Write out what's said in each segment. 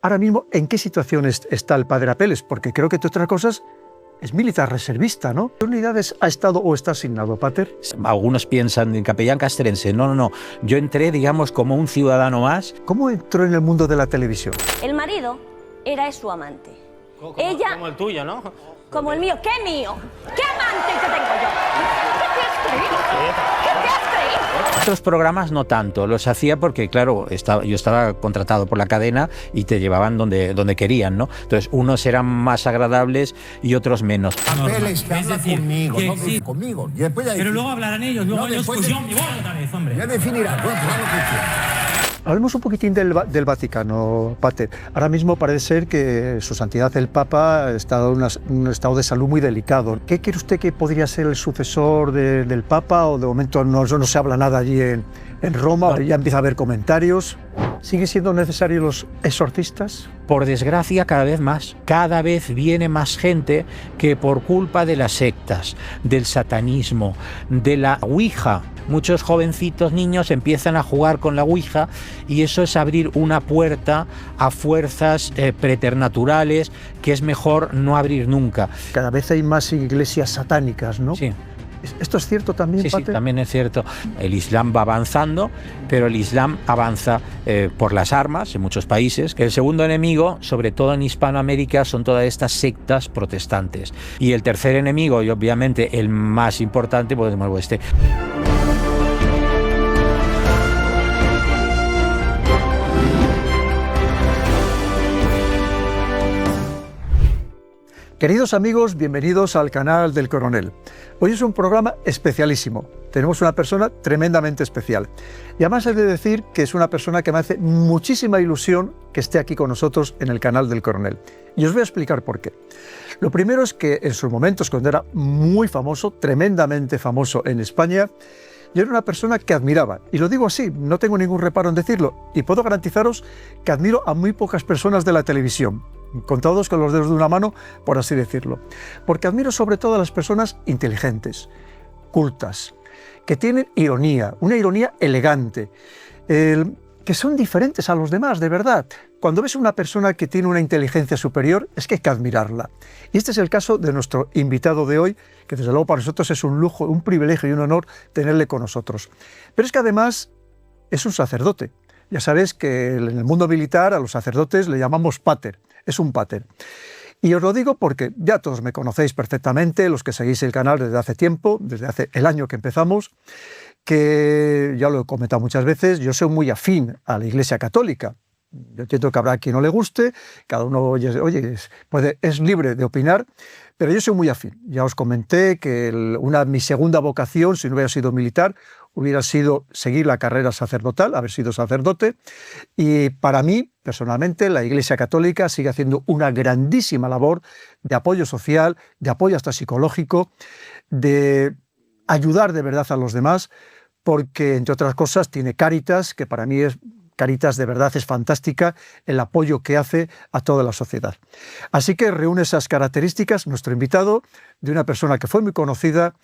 Ahora mismo, ¿en qué situación está el padre Apeles? Porque creo que, entre otras cosas, es militar reservista, ¿no? ¿Qué unidades ha estado o está asignado, pater? Algunos piensan en capellán castrense. No. Yo entré, digamos, como un ciudadano más. ¿Cómo entró en el mundo de la televisión? El marido era su amante. Ella, como el tuyo, ¿no? Como el mío. ¿Qué mío? ¿Qué amante que tengo yo? ¿Qué te has creído? ¿Qué te has creído? Otros programas no tanto, los hacía porque, claro, yo estaba contratado por la cadena y te llevaban donde querían, ¿no? Entonces, unos eran más agradables y otros menos. Apeles que habla conmigo, no sí. conmigo. Y después Pero luego hablarán ellos, luego ellos, pues yo me voy otra vez, hombre. Ya definirá, bueno, claro que sí. Hablemos un poquitín del Vaticano, pater. Ahora mismo parece ser que su santidad el Papa está en un estado de salud muy delicado. ¿Qué cree usted que podría ser el sucesor del Papa? ¿O de momento no se habla nada allí en Roma? Ya empieza a haber comentarios. ¿Siguen siendo necesarios los exorcistas? Por desgracia, cada vez más. Cada vez viene más gente que por culpa de las sectas, del satanismo, de la Ouija. Muchos jovencitos niños empiezan a jugar con la Ouija y eso es abrir una puerta a fuerzas preternaturales que es mejor no abrir nunca. Cada vez hay más iglesias satánicas, ¿no? Sí. ¿Esto es cierto también, Sí, pater? sí, también es cierto. El Islam va avanzando, pero el Islam avanza por las armas en muchos países. El segundo enemigo, sobre todo en Hispanoamérica, son todas estas sectas protestantes. Y el tercer enemigo, y obviamente el más importante, pues es el oeste. Queridos amigos, bienvenidos al canal del Coronel. Hoy es un programa especialísimo. Tenemos una persona tremendamente especial. Y además he de decir que es una persona que me hace muchísima ilusión que esté aquí con nosotros en el canal del Coronel. Y os voy a explicar por qué. Lo primero es que en sus momentos, cuando era muy famoso, tremendamente famoso en España, yo era una persona que admiraba, y lo digo así, no tengo ningún reparo en decirlo, y puedo garantizaros que admiro a muy pocas personas de la televisión, contados con los dedos de una mano, por así decirlo, porque admiro sobre todo a las personas inteligentes, cultas, que tienen ironía, una ironía elegante, que son diferentes a los demás, de verdad. Cuando ves una persona que tiene una inteligencia superior, es que hay que admirarla. Y este es el caso de nuestro invitado de hoy, que desde luego para nosotros es un lujo, un privilegio y un honor tenerle con nosotros. Pero es que además es un sacerdote. Ya sabéis que en el mundo militar a los sacerdotes le llamamos pater, es un pater. Y os lo digo porque ya todos me conocéis perfectamente, los que seguís el canal desde hace tiempo, desde hace el año que empezamos, que ya lo he comentado muchas veces, yo soy muy afín a la Iglesia Católica. Yo entiendo que habrá quien no le guste, cada uno oye, es libre de opinar, pero yo soy muy afín. Ya os comenté que mi segunda vocación, si no hubiera sido militar, hubiera sido seguir la carrera sacerdotal, haber sido sacerdote, y para mí, personalmente, la Iglesia Católica sigue haciendo una grandísima labor de apoyo social, de apoyo hasta psicológico, de ayudar de verdad a los demás, porque, entre otras cosas, tiene Cáritas, que para mí Cáritas de verdad es fantástica, el apoyo que hace a toda la sociedad. Así que reúne esas características nuestro invitado, de una persona que fue muy conocida,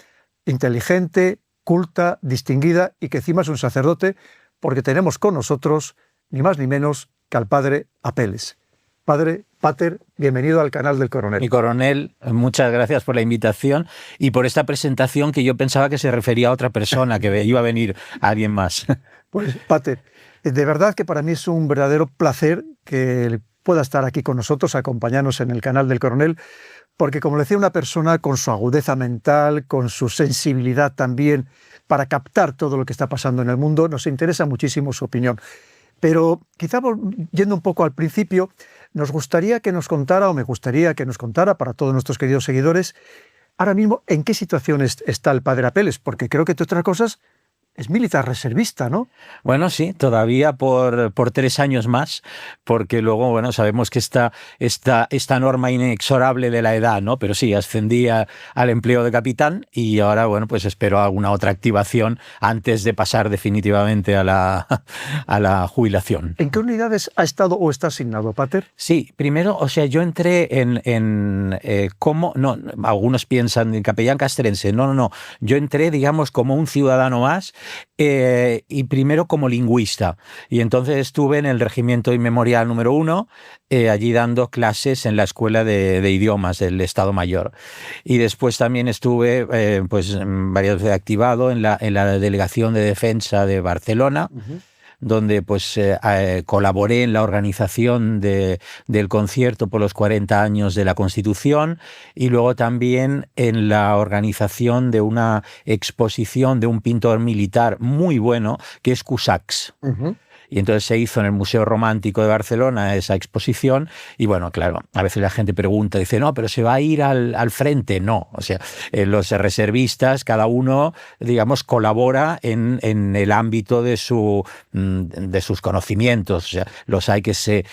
inteligente, culta, distinguida y que encima es un sacerdote, porque tenemos con nosotros ni más ni menos que al padre Apeles. Padre, pater, bienvenido al canal del Coronel. Mi coronel, muchas gracias por la invitación y por esta presentación que yo pensaba que se refería a otra persona, que iba a venir alguien más. Pues, pater, de verdad que para mí es un verdadero placer que pueda estar aquí con nosotros, acompañarnos en el canal del Coronel, porque, como le decía, una persona con su agudeza mental, con su sensibilidad también para captar todo lo que está pasando en el mundo, nos interesa muchísimo su opinión. Pero quizá yendo un poco al principio, nos gustaría que nos contara, o me gustaría que nos contara para todos nuestros queridos seguidores, ahora mismo en qué situación está el padre Apeles, porque creo que, entre otras cosas, es militar reservista, ¿no? Bueno, sí, todavía por 3 años más, porque luego, bueno, sabemos que esta norma inexorable de la edad, ¿no? Pero sí, ascendía al empleo de capitán y ahora, bueno, pues espero alguna otra activación antes de pasar definitivamente a la jubilación. ¿En qué unidades ha estado o está asignado, pater? Sí, primero, o sea, yo entré como, no, algunos piensan en capellán castrense, no, yo entré, digamos, como un ciudadano más, y primero como lingüista. Y entonces estuve en el Regimiento Inmemorial número 1, allí dando clases en la Escuela de Idiomas del Estado Mayor. Y después también estuve pues varias veces activado en la Delegación de Defensa de Barcelona, donde pues colaboré en la organización del concierto por los 40 años de la Constitución, y luego también en la organización de una exposición de un pintor militar muy bueno que es Cusax. Y entonces se hizo en el Museo Romántico de Barcelona esa exposición. Y bueno, claro, a veces la gente pregunta, dice, no, pero ¿se va a ir al frente? No, o sea, los reservistas, cada uno, digamos, colabora en el ámbito de sus conocimientos. O sea, los hay que se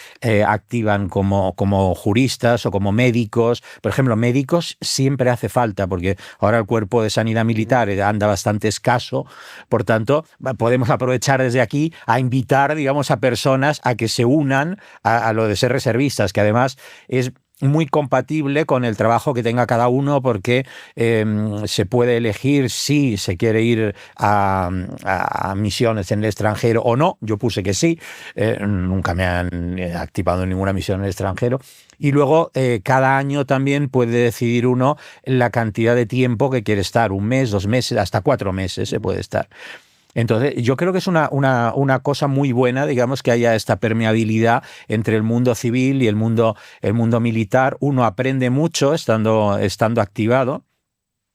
activan como juristas o como médicos. Por ejemplo, médicos siempre hace falta, porque ahora el cuerpo de sanidad militar anda bastante escaso. Por tanto, podemos aprovechar desde aquí a invitar, digamos, a personas a que se unan a lo de ser reservistas, que además es muy compatible con el trabajo que tenga cada uno, porque se puede elegir si se quiere ir a misiones en el extranjero o no. Yo puse que sí, nunca me han activado ninguna misión en el extranjero. Y luego cada año también puede decidir uno la cantidad de tiempo que quiere estar, 1 mes, 2 meses, hasta 4 meses se puede estar. Entonces, yo creo que es una cosa muy buena, digamos, que haya esta permeabilidad entre el mundo civil y el mundo militar. Uno aprende mucho estando activado.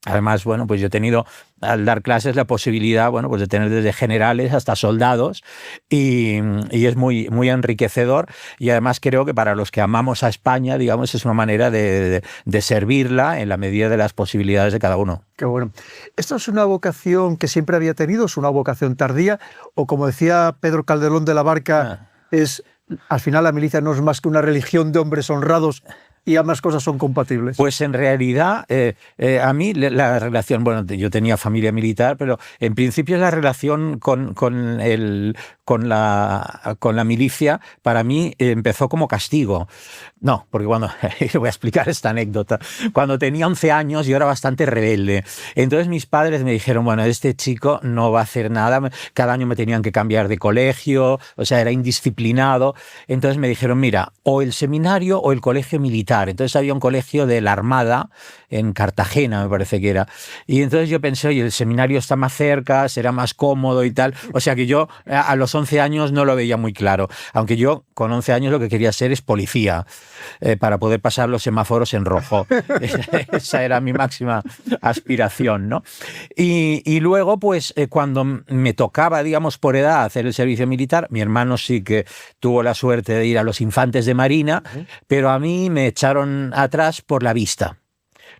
Además, bueno, pues yo he tenido, al dar clases, la posibilidad, bueno, pues de tener desde generales hasta soldados, y es muy, muy enriquecedor. Y además creo que para los que amamos a España, digamos, es una manera de servirla en la medida de las posibilidades de cada uno. Qué bueno. ¿Esto es una vocación que siempre había tenido? ¿Es una vocación tardía? O como decía Pedro Calderón de la Barca, al final la milicia no es más que una religión de hombres honrados y ambas cosas son compatibles? Pues en realidad, a mí la relación, bueno, yo tenía familia militar, pero en principio la relación con la milicia para mí empezó como castigo. No, porque cuando, voy a explicar esta anécdota, cuando tenía 11 años yo era bastante rebelde. Entonces mis padres me dijeron, bueno, este chico no va a hacer nada, cada año me tenían que cambiar de colegio, o sea, era indisciplinado. Entonces me dijeron, mira, o el seminario o el colegio militar. Entonces había un colegio de la Armada en Cartagena, me parece que era. Y entonces yo pensé, oye, el seminario está más cerca, será más cómodo y tal. O sea que yo a los 11 años no lo veía muy claro. Aunque yo con 11 años lo que quería ser es policía, para poder pasar los semáforos en rojo. Esa era mi máxima aspiración, ¿no? Y luego, pues, cuando me tocaba, digamos, por edad hacer el servicio militar, mi hermano sí que tuvo la suerte de ir a los Infantes de Marina, pero a mí me echaron atrás por la vista.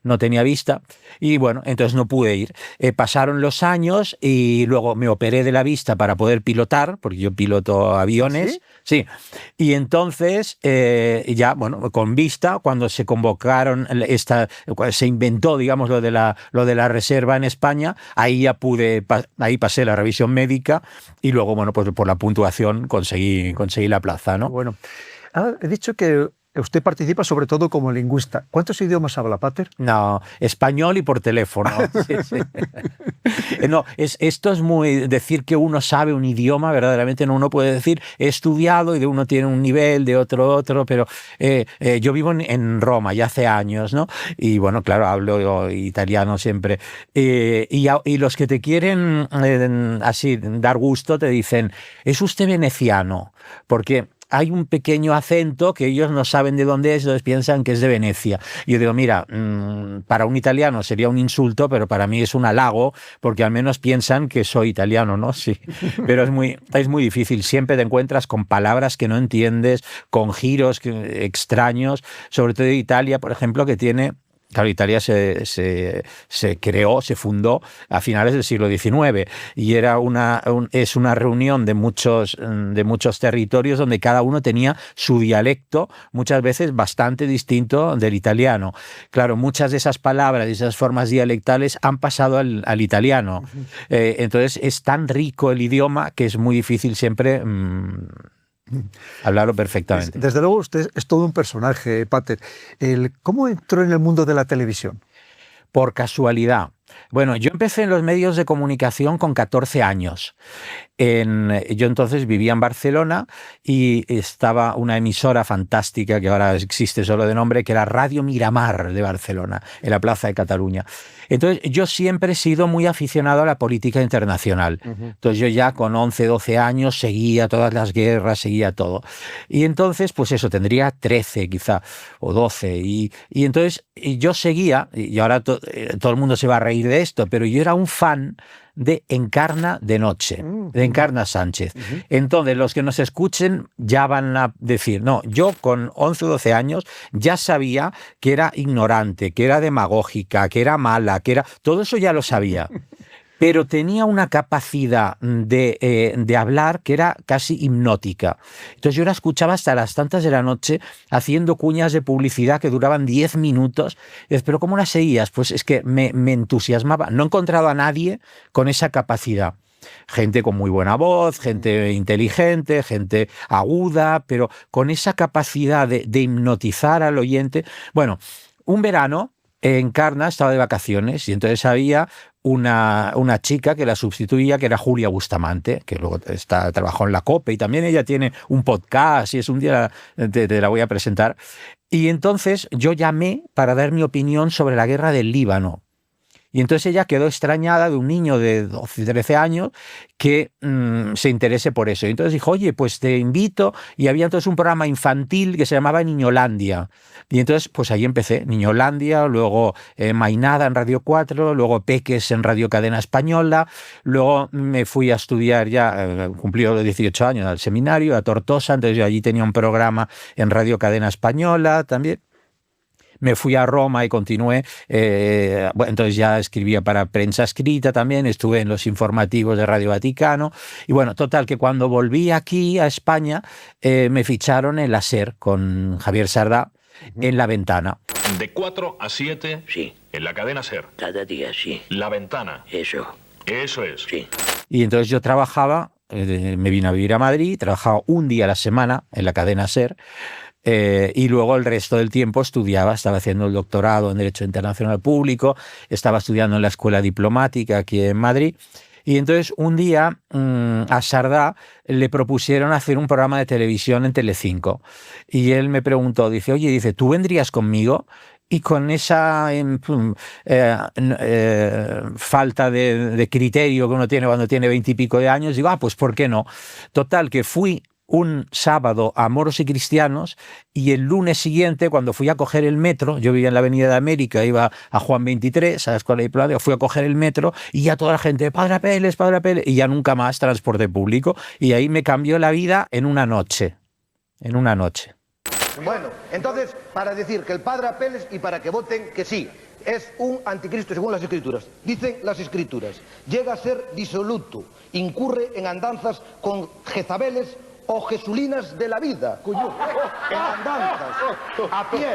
No tenía vista y bueno, entonces no pude ir. Pasaron los años y luego me operé de la vista para poder pilotar, porque yo piloto aviones. ¿Sí? Y entonces ya, bueno, con vista, cuando se convocaron, se inventó, digamos, lo de la reserva en España, ahí ya ahí pasé la revisión médica y luego, bueno, pues por la puntuación conseguí la plaza, ¿no? Bueno, he dicho que usted participa sobre todo como lingüista. ¿Cuántos idiomas habla, Pater? No, español y por teléfono. Sí, sí. No, esto es muy... Decir que uno sabe un idioma, verdaderamente no. Uno puede decir, he estudiado y de uno tiene un nivel, de otro, pero yo vivo en Roma ya hace años, ¿no? Y bueno, claro, hablo italiano siempre. Y los que te quieren así dar gusto te dicen, ¿es usted veneciano? Porque hay un pequeño acento que ellos no saben de dónde es, entonces piensan que es de Venecia. Y yo digo, mira, para un italiano sería un insulto, pero para mí es un halago, porque al menos piensan que soy italiano, ¿no? Sí. Pero es muy difícil. Siempre te encuentras con palabras que no entiendes, con giros extraños, sobre todo Italia, por ejemplo, que tiene... Claro, Italia se creó, se fundó a finales del siglo XIX y era es una reunión de muchos territorios donde cada uno tenía su dialecto, muchas veces bastante distinto del italiano. Claro, muchas de esas palabras y esas formas dialectales han pasado al italiano. Entonces es tan rico el idioma que es muy difícil siempre... hablarlo perfectamente. Desde luego usted es todo un personaje, Pater. ¿Cómo entró en el mundo de la televisión? Por casualidad. Bueno, yo empecé en los medios de comunicación con 14 años. Yo entonces vivía en Barcelona y estaba una emisora fantástica que ahora existe solo de nombre, que era Radio Miramar de Barcelona, en la Plaza de Cataluña. Entonces yo siempre he sido muy aficionado a la política internacional. Entonces yo ya con 11, 12 años seguía todas las guerras, seguía todo. Y entonces, pues eso, tendría 13 quizá, o 12. Y entonces yo seguía, y ahora todo el mundo se va a reír de esto, pero yo era un fan de Encarna de Noche, de Encarna Sánchez. Entonces, los que nos escuchen ya van a decir, no, yo con 11 o 12 años ya sabía que era ignorante, que era demagógica, que era mala, que era... Todo eso ya lo sabía. Pero tenía una capacidad de hablar que era casi hipnótica. Entonces yo la escuchaba hasta las tantas de la noche haciendo cuñas de publicidad que duraban 10 minutos. Y dices, ¿pero cómo la seguías? Pues es que me entusiasmaba. No he encontrado a nadie con esa capacidad. Gente con muy buena voz, gente inteligente, gente aguda, pero con esa capacidad de hipnotizar al oyente. Bueno, un verano Encarna estaba de vacaciones y entonces había una chica que la sustituía, que era Julia Bustamante, que luego trabajó en la COPE y también ella tiene un podcast y es un día te la voy a presentar. Y entonces yo llamé para dar mi opinión sobre la guerra del Líbano. Y entonces ella quedó extrañada de un niño de 12, 13 años que se interese por eso. Y entonces dijo, oye, pues te invito. Y había entonces un programa infantil que se llamaba Niñolandia. Y entonces, pues ahí empecé. Niñolandia, luego Mainada en Radio 4, luego Peques en Radio Cadena Española. Luego me fui a estudiar ya, cumplí los 18 años, al seminario, a Tortosa. Entonces yo allí tenía un programa en Radio Cadena Española también. Me fui a Roma y continué, bueno, entonces ya escribía para prensa escrita también, estuve en los informativos de Radio Vaticano y bueno, total que cuando volví aquí a España me ficharon en la SER con Javier Sardá en La Ventana. De 4 a 7 Sí. en la cadena SER. Cada día, sí. La Ventana. Eso. Eso es. Sí. Y entonces yo trabajaba, me vine a vivir a Madrid, trabajaba un día a la semana en la cadena SER. Y luego el resto del tiempo estudiaba, estaba haciendo el doctorado en Derecho Internacional Público, estaba estudiando en la Escuela Diplomática aquí en Madrid. Y entonces un día a Sardá le propusieron hacer un programa de televisión en Telecinco. Y él me preguntó, dice, oye, dice, ¿tú vendrías conmigo? Y con esa falta de criterio que uno tiene cuando tiene 20 y pico de años, digo, pues ¿por qué no? Total, que fui un sábado a Moros y Cristianos y el lunes siguiente, cuando fui a coger el metro, yo vivía en la Avenida de América, iba a Juan 23, a la Escuela Diplomática, fui a coger el metro y ya toda la gente, Padre Apeles, y ya nunca más transporte público. Y ahí me cambió la vida en una noche. En una noche. Bueno, entonces, para decir que el padre Apeles y para que voten que sí, es un anticristo según las escrituras. Dicen las escrituras, llega a ser disoluto, incurre en andanzas con Jezabeles o Jesulinas de la vida, coño, en andanzas, a pie.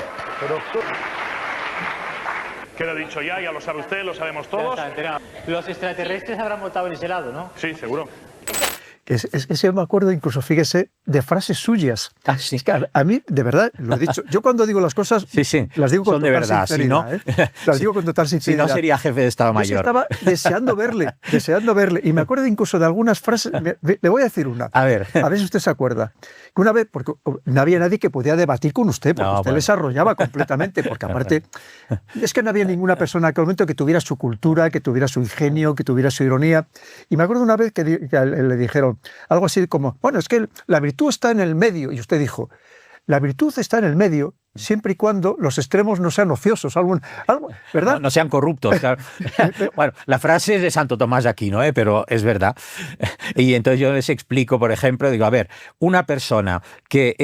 Queda dicho ya lo sabe usted, lo sabemos todos. Los extraterrestres habrán votado en ese lado, ¿no? Sí, seguro. Es que yo me acuerdo incluso, fíjese, de frases suyas. Sí. Es que a mí, de verdad, lo he dicho. Yo cuando digo las cosas, sí. las digo con Son de total verdad, sinceridad. ¿sí, no? Las digo con total sinceridad. Si no, sería jefe de Estado Mayor. Yo estaba deseando verle. Y me acuerdo incluso de algunas frases. Le voy a decir una. A ver si usted se acuerda. Que una vez, porque no había nadie que podía debatir con usted, porque usted les arrollaba completamente, porque aparte, es que no había ninguna persona en aquel momento que tuviera su cultura, que tuviera su ingenio, que tuviera su ironía. Y me acuerdo una vez que le dijeron algo así como, bueno, es que la virtud está en el medio. Y usted dijo, la virtud está en el medio siempre y cuando los extremos no sean ociosos, algo, ¿verdad? No sean corruptos. Claro. Bueno, la frase es de Santo Tomás de Aquino, pero es verdad. Y entonces yo les explico, por ejemplo, digo, a ver, una persona que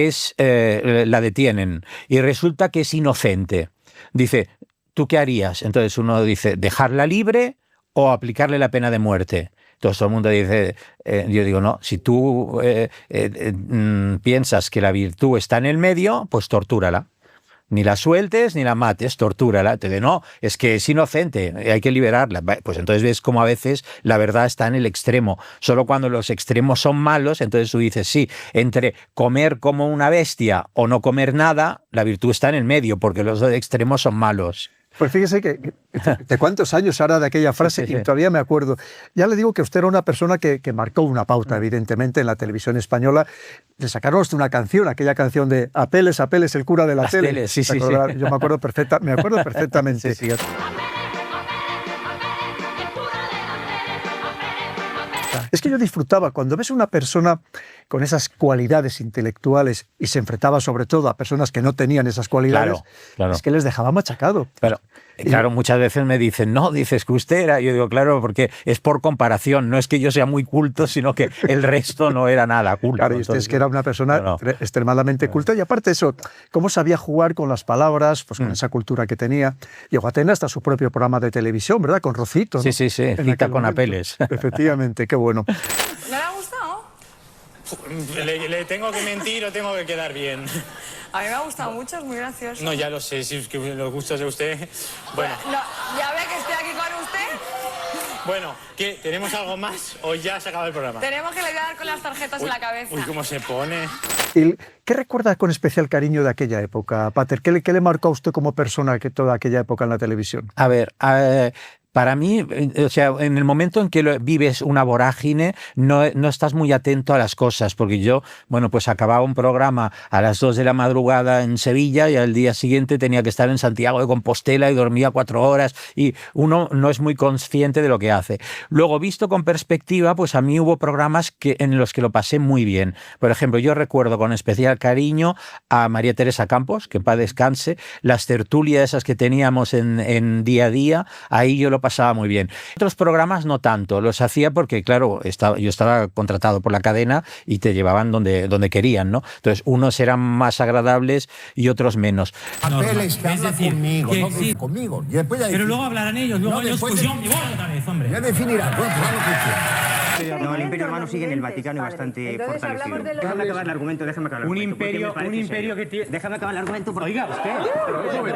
la detienen y resulta que es inocente, dice, ¿tú qué harías? Entonces uno dice, ¿dejarla libre o aplicarle la pena de muerte? Entonces todo el mundo dice, yo digo, no, si tú piensas que la virtud está en el medio, pues tortúrala. Ni la sueltes ni la mates, tortúrala. Te digo, no, es que es inocente, hay que liberarla. Pues entonces ves como a veces la verdad está en el extremo. Solo cuando los extremos son malos, entonces tú dices, sí, entre comer como una bestia o no comer nada, la virtud está en el medio, porque los dos extremos son malos. Pues fíjese que de cuántos años ahora de aquella frase, y todavía me acuerdo. Ya le digo que usted era una persona que marcó una pauta, evidentemente, en la televisión española. Le sacaron hasta una canción, aquella canción de Apeles, Apeles, el cura de la tele. Sí. Yo me acuerdo perfectamente. Sí. Es que yo disfrutaba cuando ves a una persona con esas cualidades intelectuales y se enfrentaba sobre todo a personas que no tenían esas cualidades, claro. Es que les dejaba machacado. Claro, muchas veces me dicen, no, dices que usted era. Yo digo, claro, porque es por comparación, no es que yo sea muy culto, sino que el resto no era nada culto. Claro, y usted es que era una persona extremadamente culta, y aparte eso, cómo sabía jugar con las palabras, pues con esa cultura que tenía. Llegó a tener hasta su propio programa de televisión, ¿verdad? Con Rocito, ¿no? Sí, cita con Apeles. Efectivamente, qué bueno. ¿No le ha gustado? Le tengo que mentir o tengo que quedar bien. A mí me ha gustado mucho, es muy gracioso. No, ya lo sé, si es que los gustos de usted. Bueno. No, ya ve que estoy aquí con usted. Bueno, ¿qué? ¿Tenemos algo más o ya se acaba el programa? Tenemos que le voy a dar con las tarjetas en la cabeza. Uy, cómo se pone. ¿Y qué recuerda con especial cariño de aquella época, Pater? ¿Qué le marcó a usted como persona que toda aquella época en la televisión? A ver, para mí, o sea, en el momento en que vives una vorágine, no estás muy atento a las cosas, porque yo, bueno, pues acababa un programa a las 2 de la madrugada en Sevilla y al día siguiente tenía que estar en Santiago de Compostela y dormía 4 horas, y uno no es muy consciente de lo que hace. Luego, visto con perspectiva, pues a mí hubo programas en los que lo pasé muy bien. Por ejemplo, yo recuerdo con especial cariño a María Teresa Campos, que en paz descanse, las tertulias esas que teníamos en día a día, ahí yo lo pasaba muy bien. Otros programas no tanto, los hacía porque, claro, yo estaba contratado por la cadena y te llevaban donde querían, ¿no? Entonces, unos eran más agradables y otros menos. Apeles, que habla conmigo, que no sí. conmigo. Y después Pero luego hablarán ellos, luego ellos, pues yo me voy otra vez, hombre. Ya definirá, bueno, pues haz lo que quieras. No, el Imperio Romano sigue en el Vaticano y bastante fortalecido. Déjame acabar el argumento, déjame acabar el argumento. Un imperio que tiene... Déjame acabar el argumento. Oiga, usted.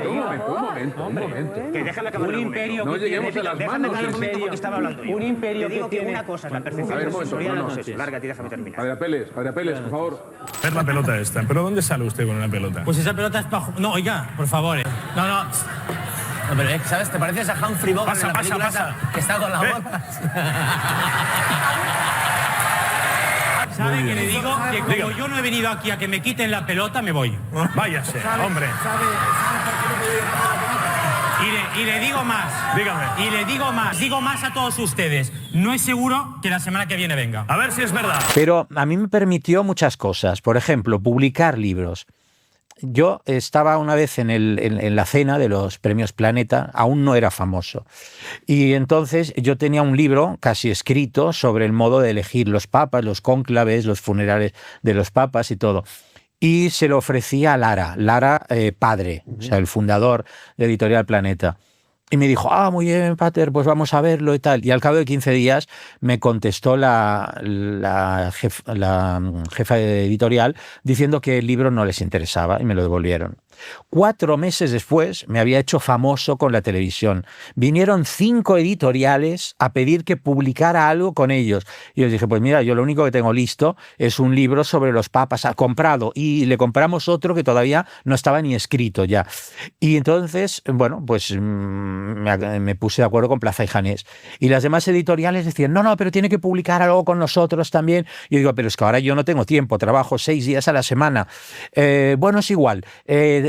Un momento. Que déjame acabar el argumento. No lleguemos a las manos. Déjame acabar el argumento porque estaba hablando yo. Un imperio Te digo que que tiene... una cosa es la percepción sensorial, no es eso. Lárgate y déjame terminar. Padre Apeles, por favor. Ver la pelota esta. ¿Pero dónde sale usted con una pelota? Pues esa pelota es para... No, oiga, por favor. No, pero, ¿sabes? ¿Te pareces a Humphrey Bogart en la película que está con la bola? ¿Sabe que le digo? Que como yo no he venido aquí a que me quiten la pelota, me voy. Váyase, hombre. Y le digo más. Dígame. Y le digo más a todos ustedes. No es seguro que la semana que viene venga. A ver si es verdad. Pero a mí me permitió muchas cosas. Por ejemplo, publicar libros. Yo estaba una vez en la cena de los premios Planeta, aún no era famoso, y entonces yo tenía un libro casi escrito sobre el modo de elegir los papas, los cónclaves, los funerales de los papas y todo. Y se lo ofrecía a Lara padre, o sea, el fundador de Editorial Planeta. Y me dijo, muy bien, Pater, pues vamos a verlo y tal. Y al cabo de 15 días me contestó la jefa de editorial diciendo que el libro no les interesaba y me lo devolvieron. 4 meses después me había hecho famoso con la televisión. Vinieron 5 editoriales a pedir que publicara algo con ellos. Y les dije, pues mira, yo lo único que tengo listo es un libro sobre los papas comprado. Y le compramos otro que todavía no estaba ni escrito ya. Y entonces, bueno, pues me puse de acuerdo con Plaza y Janés. Y las demás editoriales decían, no, pero tiene que publicar algo con nosotros también. Y yo digo, pero es que ahora yo no tengo tiempo, trabajo 6 días a la semana. Bueno, es igual.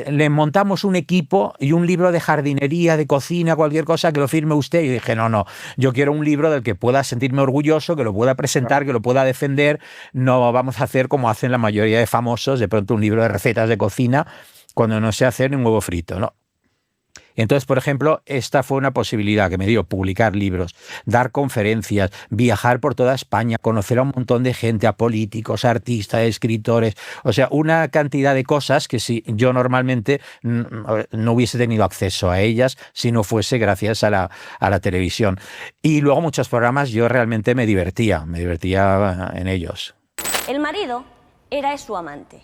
Le montamos un equipo y un libro de jardinería, de cocina, cualquier cosa que lo firme usted. Y dije, no, yo quiero un libro del que pueda sentirme orgulloso, que lo pueda presentar, que lo pueda defender. No vamos a hacer como hacen la mayoría de famosos, de pronto un libro de recetas de cocina, cuando no sé hacer ni un huevo frito, ¿no? Entonces, por ejemplo, esta fue una posibilidad que me dio, publicar libros, dar conferencias, viajar por toda España, conocer a un montón de gente, a políticos, a artistas, a escritores, o sea, una cantidad de cosas que si yo normalmente no hubiese tenido acceso a ellas si no fuese gracias a la televisión. Y luego muchos programas yo realmente me divertía en ellos. El marido era su amante.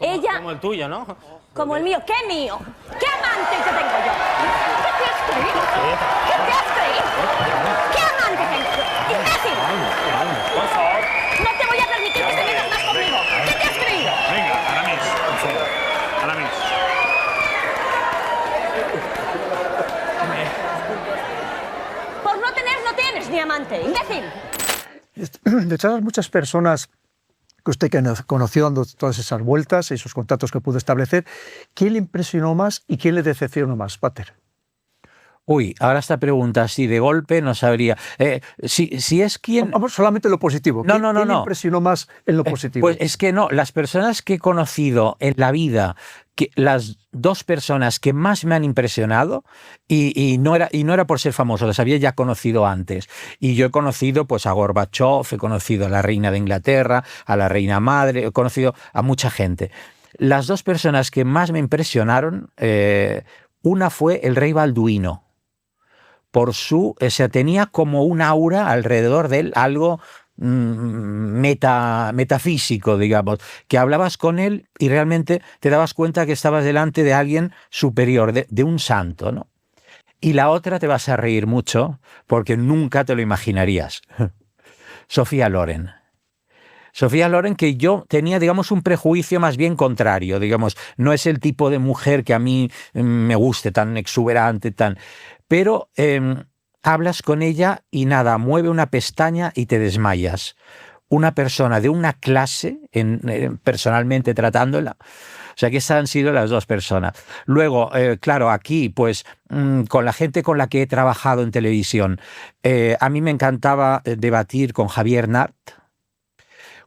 Ella... Como el tuyo, ¿no? Como el mío. ¿Qué mío? ¿Qué amante que tengo yo? ¿Qué te has creído? ¿Qué te has creído? ¿Qué amante tengo yo? ¡Imbécil! Por favor. No te voy a permitir que te metas más conmigo. ¿Qué te has creído? Venga, Aramis, por favor. Aramis. amante, imbécil. De todas las muchas personas que usted conoció dando todas esas vueltas y esos contactos que pudo establecer, ¿quién le impresionó más y quién le decepcionó más, Pater? Uy, ahora esta pregunta así de golpe no sabría. Si es quien... Vamos solamente en lo positivo. No, ¿Quién le impresionó más en lo positivo? Pues es que no, las personas que he conocido en la vida, las dos personas que más me han impresionado, y no era por ser famoso, las había ya conocido antes. Y yo he conocido pues a Gorbachev, he conocido a la reina de Inglaterra, a la reina madre, he conocido a mucha gente. Las dos personas que más me impresionaron, una fue el rey Balduino. Por tenía como un aura alrededor de él, algo metafísico, digamos, que hablabas con él y realmente te dabas cuenta que estabas delante de alguien superior, de un santo, ¿no? Y la otra te vas a reír mucho porque nunca te lo imaginarías. Sofía Loren. Sofía Loren, que yo tenía, digamos, un prejuicio más bien contrario, digamos, no es el tipo de mujer que a mí me guste, tan exuberante, pero hablas con ella y nada, mueve una pestaña y te desmayas. Una persona de una clase, personalmente tratándola. O sea que esas han sido las dos personas. Luego, claro, aquí, pues, con la gente con la que he trabajado en televisión, a mí me encantaba debatir con Javier Nart,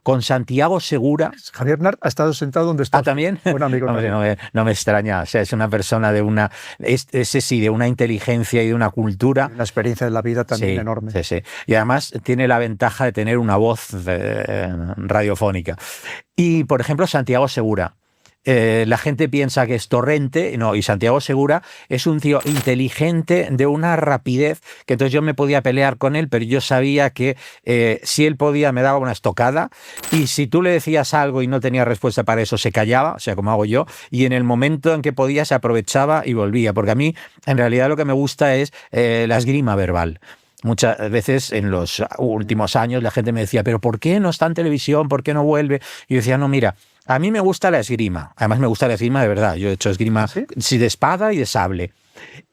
con Santiago Segura. Javier Nart ha estado sentado donde está. ¿Ah, también? Buen amigo. Hombre, no me extraña. O sea, es una persona de una inteligencia y de una cultura. Una experiencia de la vida también enorme. Sí, sí. Y además tiene la ventaja de tener una voz radiofónica. Y, por ejemplo, Santiago Segura. La gente piensa que es torrente, no, y Santiago Segura es un tío inteligente, de una rapidez, que entonces yo me podía pelear con él, pero yo sabía que si él podía me daba una estocada, y si tú le decías algo y no tenía respuesta para eso, se callaba, o sea, como hago yo, y en el momento en que podía se aprovechaba y volvía, porque a mí en realidad lo que me gusta es la esgrima verbal. Muchas veces en los últimos años la gente me decía, pero ¿por qué no está en televisión? ¿Por qué no vuelve? Y yo decía, no, mira, a mí me gusta la esgrima. Además me gusta la esgrima de verdad. Yo he hecho esgrima ¿sí? De espada y de sable.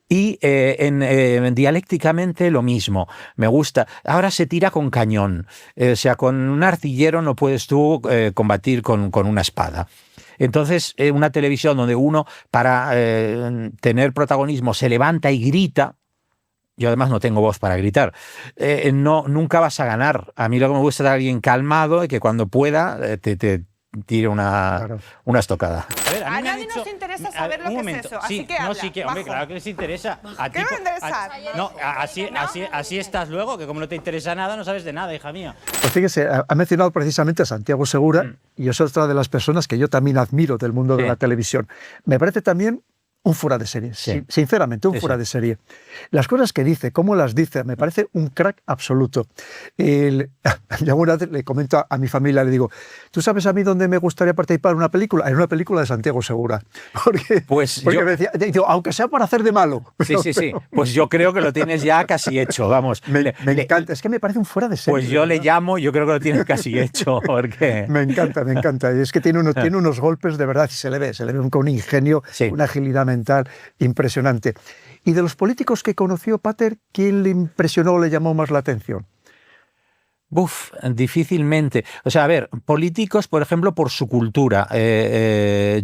Y dialécticamente lo mismo. Me gusta. Ahora se tira con cañón. O sea, con un artillero no puedes tú combatir con una espada. Entonces, una televisión donde uno, para tener protagonismo, se levanta y grita. Yo además no tengo voz para gritar. Nunca vas a ganar. A mí lo que me gusta es alguien calmado y que cuando pueda te tire una estocada. A nadie nos interesa saber lo que es eso, así que habla. Hombre, claro que les interesa. ¿Qué me va a interesar? No, así estás luego, que como no te interesa nada, no sabes de nada, hija mía. Pues fíjese, ha mencionado precisamente a Santiago Segura, y es otra de las personas que yo también admiro del mundo de la televisión. Me parece también un fuera de serie, sinceramente, un fuera de serie. Las cosas que dice, cómo las dice, me parece un crack absoluto. Yo una vez le comento a mi familia, le digo, ¿tú sabes a mí dónde me gustaría participar en una película? En una película de Santiago Segura. Porque me decía, digo, aunque sea para hacer de malo. Sí. Pues yo creo que lo tienes ya casi hecho, vamos. Me encanta, es que me parece un fuera de serie. Pues yo le llamo, yo creo que lo tienes casi hecho. Porque... Me encanta. Y es que tiene unos golpes de verdad, y se le ve con un ingenio, una agilidad mental impresionante. Y de los políticos que conoció, Pater, ¿quién le impresionó o le llamó más la atención? Difícilmente. O sea, a ver, políticos, por ejemplo, por su cultura.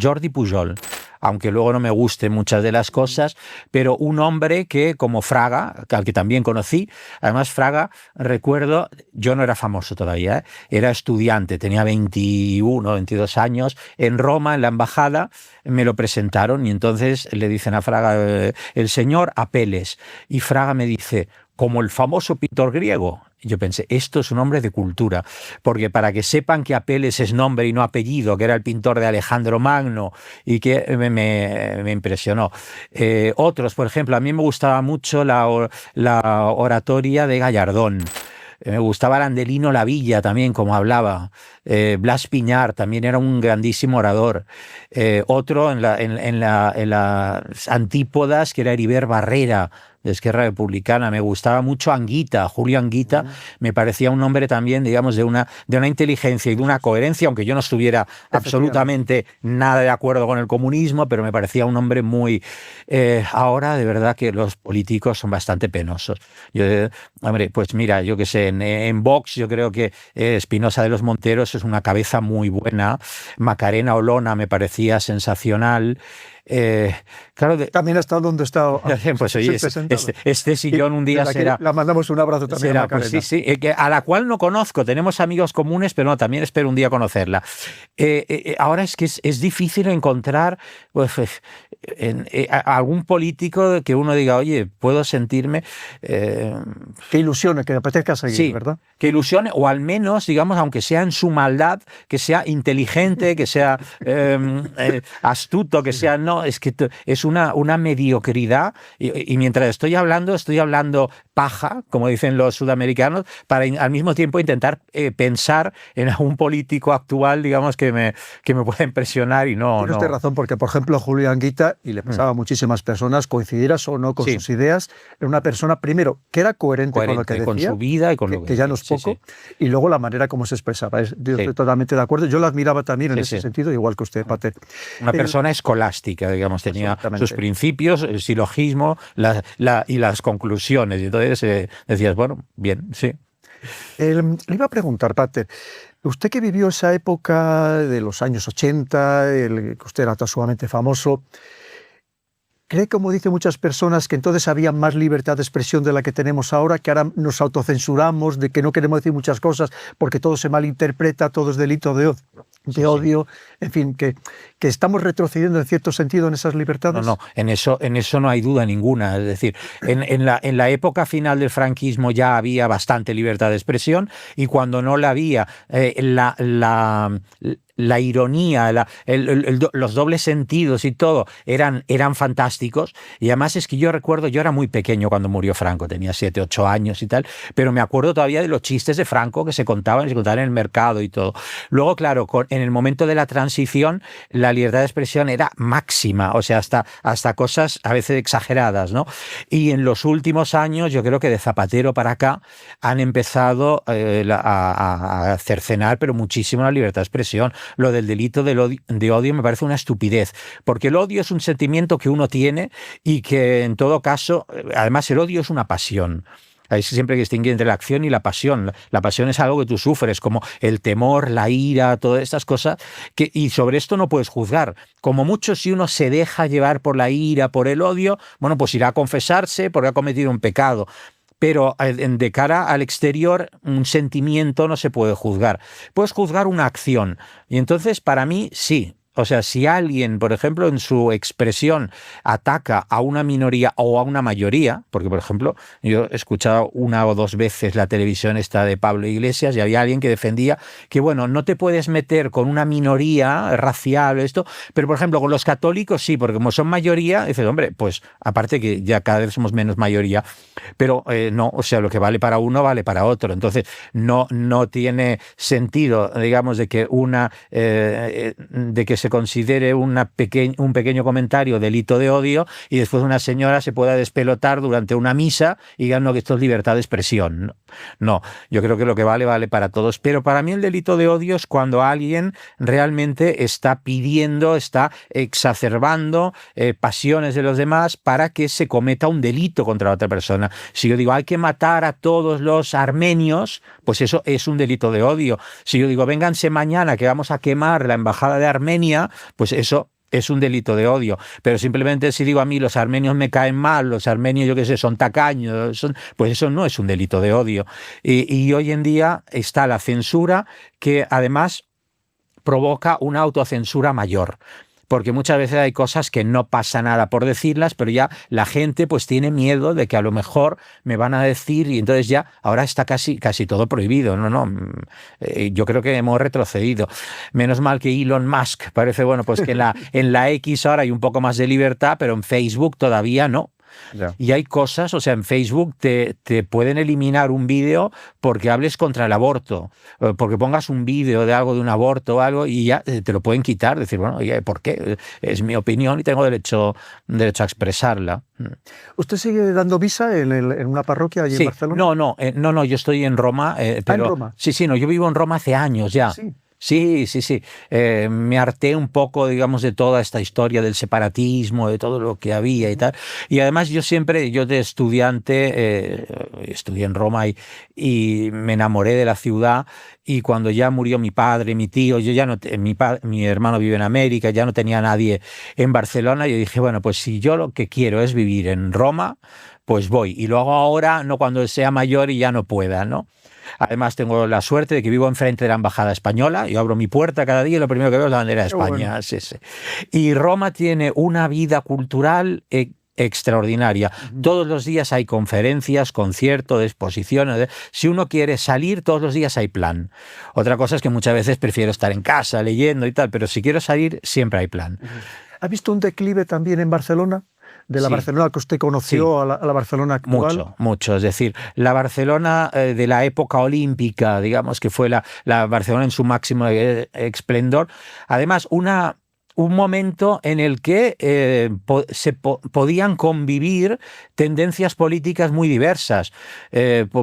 Jordi Pujol, aunque luego no me gusten muchas de las cosas, pero un hombre que, como Fraga, al que también conocí, además Fraga, recuerdo, yo no era famoso todavía, era estudiante, tenía 21, 22 años, en Roma, en la embajada, me lo presentaron y entonces le dicen a Fraga, el señor Apeles, y Fraga me dice, como el famoso pintor griego. Yo pensé, esto es un hombre de cultura, porque para que sepan que Apeles es nombre y no apellido, que era el pintor de Alejandro Magno, y que me impresionó. Otros, por ejemplo, a mí me gustaba mucho la oratoria de Gallardón. Me gustaba Landelino Lavilla también, como hablaba. Blas Piñar también era un grandísimo orador. Otro en las antípodas, que era Heribert Barrera, de Esquerra Republicana. Me gustaba mucho Anguita, Julio Anguita, me parecía un hombre también, digamos, de una inteligencia y de una coherencia, aunque yo no estuviera absolutamente nada de acuerdo con el comunismo, pero me parecía un hombre muy... ahora, de verdad, que los políticos son bastante penosos. Hombre, pues mira, yo qué sé, en Vox yo creo que Espinosa de los Monteros es una cabeza muy buena, Macarena Olona me parecía sensacional. Claro, también ha estado donde está. Pues oye, este sillón un día será. La mandamos un abrazo también a Macarena. Pues sí, a la cual no conozco. Tenemos amigos comunes, pero no, también espero un día conocerla. Ahora es que es difícil encontrar algún político que uno diga, oye, puedo sentirme. Que ilusione, que me apetezca seguir, sí, ¿verdad? Que ilusione, o al menos, digamos, aunque sea en su maldad, que sea inteligente, que sea astuto, que sea. No, es que es una mediocridad y mientras estoy hablando paja, como dicen los sudamericanos, para al mismo tiempo intentar pensar en algún político actual, digamos, que me pueda impresionar y no... Tiene usted razón, porque, por ejemplo, Julio Anguita, y le pasaba a muchísimas personas, coincidieras o no con sus ideas, era una persona, primero, que era coherente con lo que decía, con su vida y con lo que ya no es poco, y luego la manera como se expresaba. Yo estoy totalmente de acuerdo. Yo la admiraba también en ese sentido, igual que usted, Pater. Una persona escolástica, digamos, tenía sus principios, el silogismo y las conclusiones. Y entonces decías, bueno, bien, sí. Le iba a preguntar, Pater, usted que vivió esa época de los años 80, que usted era tan sumamente famoso, ¿cree, como dicen muchas personas, que entonces había más libertad de expresión de la que tenemos ahora, que ahora nos autocensuramos, de que no queremos decir muchas cosas porque todo se malinterpreta, todo es delito de odio, en fin, que estamos retrocediendo en cierto sentido en esas libertades? No, en eso no hay duda ninguna. Es decir, en la época final del franquismo ya había bastante libertad de expresión y cuando no la había, la ironía, los dobles sentidos y todo eran fantásticos. Y además es que yo recuerdo, yo era muy pequeño cuando murió Franco, tenía 7, 8 años y tal, pero me acuerdo todavía de los chistes de Franco que se contaban en el mercado y todo. Luego, claro, en el momento de la transición, la libertad de expresión era máxima, o sea, hasta cosas a veces exageradas, ¿no? Y en los últimos años, yo creo que de Zapatero para acá, han empezado a cercenar, pero muchísimo la libertad de expresión. Lo del delito de odio me parece una estupidez, porque el odio es un sentimiento que uno tiene y que en todo caso, además el odio es una pasión. Hay siempre que distinguir entre la acción y la pasión. La pasión es algo que tú sufres, como el temor, la ira, todas estas cosas, y sobre esto no puedes juzgar. Como mucho, si uno se deja llevar por la ira, por el odio, bueno, pues irá a confesarse porque ha cometido un pecado. Pero de cara al exterior, un sentimiento no se puede juzgar. Puedes juzgar una acción. Y entonces, para mí, sí. O sea, si alguien, por ejemplo, en su expresión ataca a una minoría o a una mayoría, porque, por ejemplo, yo he escuchado 1 o 2 veces la televisión esta de Pablo Iglesias y había alguien que defendía que, bueno, no te puedes meter con una minoría racial o esto, pero, por ejemplo, con los católicos sí, porque como son mayoría, dices, hombre, pues aparte que ya cada vez somos menos mayoría, pero no, o sea, lo que vale para uno vale para otro. Entonces, no tiene sentido, digamos, de que de que se considere un pequeño comentario delito de odio y después una señora se pueda despelotar durante una misa y digan, no, que esto es libertad de expresión. No, yo creo que lo que vale para todos. Pero para mí el delito de odio es cuando alguien realmente está pidiendo, está exacerbando pasiones de los demás para que se cometa un delito contra la otra persona. Si yo digo, hay que matar a todos los armenios, pues eso es un delito de odio. Si yo digo, vénganse mañana que vamos a quemar la embajada de Armenia, pues eso es un delito de odio. Pero simplemente si digo a mí los armenios me caen mal, los armenios yo qué sé, son tacaños, pues eso no es un delito de odio. Y hoy en día está la censura que además provoca una autocensura mayor. Porque muchas veces hay cosas que no pasa nada por decirlas, pero ya la gente pues tiene miedo de que a lo mejor me van a decir y entonces ya ahora está casi todo prohibido. Yo creo que hemos retrocedido. Menos mal que Elon Musk parece, bueno, pues que en la X ahora hay un poco más de libertad, pero en Facebook todavía no. Ya. Y hay cosas, o sea, en Facebook te pueden eliminar un vídeo porque hables contra el aborto, porque pongas un vídeo de algo, de un aborto o algo, y ya te lo pueden quitar. Decir, bueno, oye, ¿por qué? Es mi opinión y tengo derecho a expresarla. ¿Usted sigue dando misa en una parroquia allí en Barcelona? No, yo estoy en Roma. Pero, ¿en Roma? Sí, no, yo vivo en Roma hace años ya. Sí. Sí. Me harté un poco, digamos, de toda esta historia del separatismo, de todo lo que había y tal. Y además yo de estudiante, estudié en Roma y me enamoré de la ciudad. Y cuando ya murió mi padre, mi tío, yo ya no, mi hermano vive en América, ya no tenía nadie en Barcelona. Yo dije, bueno, pues si yo lo que quiero es vivir en Roma, pues voy. Y lo hago ahora, no cuando sea mayor y ya no pueda, ¿no? Además tengo la suerte de que vivo enfrente de la embajada española. Yo abro mi puerta cada día y lo primero que veo es la bandera de España. Bueno. Sí. Y Roma tiene una vida cultural extraordinaria. Todos los días hay conferencias, conciertos, exposiciones. Si uno quiere salir, todos los días hay plan. Otra cosa es que muchas veces prefiero estar en casa leyendo y tal, pero si quiero salir, siempre hay plan. ¿Ha visto un declive también en Barcelona? De la Barcelona que usted conoció a la Barcelona actual. Mucho. Es decir, la Barcelona de la época olímpica, digamos que fue la Barcelona en su máximo esplendor. Además, un momento en el que podían convivir tendencias políticas muy diversas.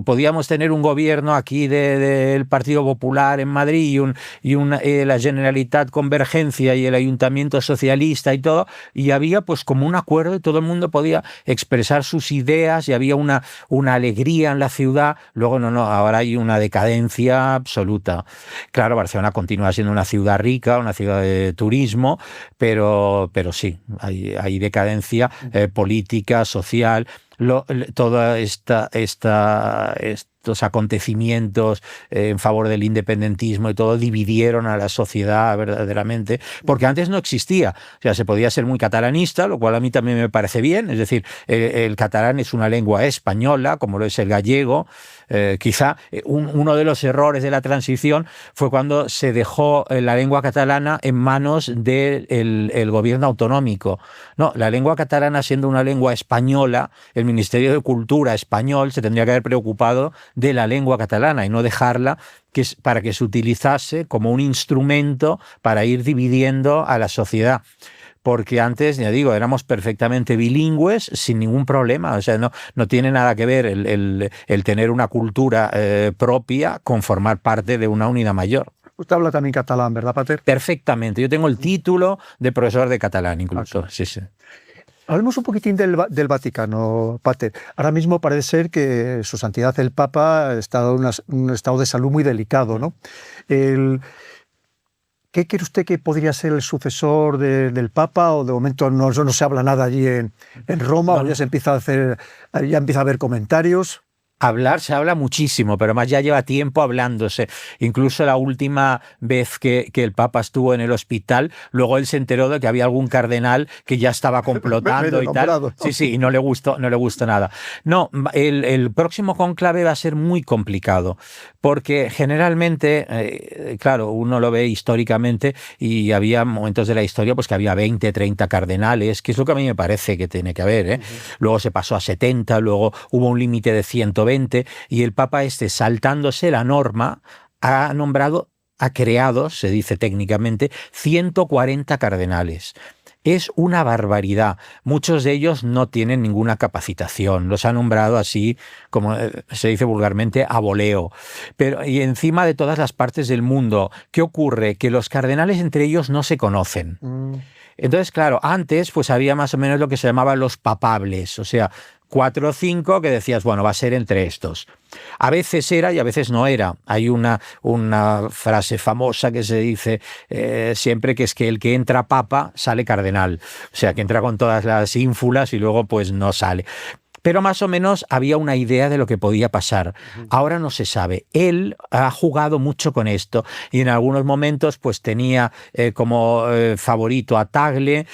Podíamos tener un gobierno aquí del Partido Popular en Madrid y la Generalitat Convergencia y el Ayuntamiento Socialista y todo, y había pues como un acuerdo y todo el mundo podía expresar sus ideas y había una alegría en la ciudad. Luego ahora hay una decadencia absoluta. Claro, Barcelona continúa siendo una ciudad rica, una ciudad de turismo, pero sí, hay decadencia política, social, toda estos acontecimientos en favor del independentismo y todo dividieron a la sociedad verdaderamente, porque antes no existía. O sea, se podía ser muy catalanista, lo cual a mí también me parece bien. Es decir, el catalán es una lengua española, como lo es el gallego. Quizá uno de los errores de la transición fue cuando se dejó la lengua catalana en manos del gobierno autonómico. No, la lengua catalana, siendo una lengua española, el Ministerio de Cultura español se tendría que haber preocupado de la lengua catalana y no dejarla para que se utilizase como un instrumento para ir dividiendo a la sociedad. Porque antes, ya digo, éramos perfectamente bilingües sin ningún problema. O sea, no tiene nada que ver el tener una cultura propia con formar parte de una unidad mayor. Usted habla también catalán, ¿verdad, Pater? Perfectamente. Yo tengo el título de profesor de catalán incluso. Sí. Hablemos un poquitín del Vaticano, Pater. Ahora mismo parece ser que Su Santidad el Papa está en un estado de salud muy delicado, ¿no? ¿Qué cree usted que podría ser el sucesor del Papa? ¿O de momento no se habla nada allí en Roma? ¿O ya se empieza a haber comentarios? Se habla muchísimo, pero más ya lleva tiempo hablándose. Incluso la última vez que el Papa estuvo en el hospital, luego él se enteró de que había algún cardenal que ya estaba complotando y tal. ¿No? Sí, y no le gustó nada. No, el próximo conclave va a ser muy complicado, porque generalmente, claro, uno lo ve históricamente y había momentos de la historia pues que había 20, 30 cardenales, que es lo que a mí me parece que tiene que haber. Luego se pasó a 70, luego hubo un límite de 120 y el Papa saltándose la norma ha creado, se dice técnicamente, 140 cardenales. Es una barbaridad. Muchos de ellos no tienen ninguna capacitación. Los ha nombrado así, como se dice vulgarmente, a voleo. Y encima de todas las partes del mundo, ¿qué ocurre? Que los cardenales entre ellos no se conocen. Entonces, claro, antes pues había más o menos lo que se llamaba los papables, o sea, 4 o 5 que decías, bueno, va a ser entre estos. A veces era y a veces no era. Hay una frase famosa que se dice siempre, que es que el que entra papa sale cardenal. O sea, que entra con todas las ínfulas y luego pues no sale. pero más o menos había una idea de lo que podía pasar. Ahora no se sabe. Él ha jugado mucho con esto y en algunos momentos pues tenía como favorito a Tagle,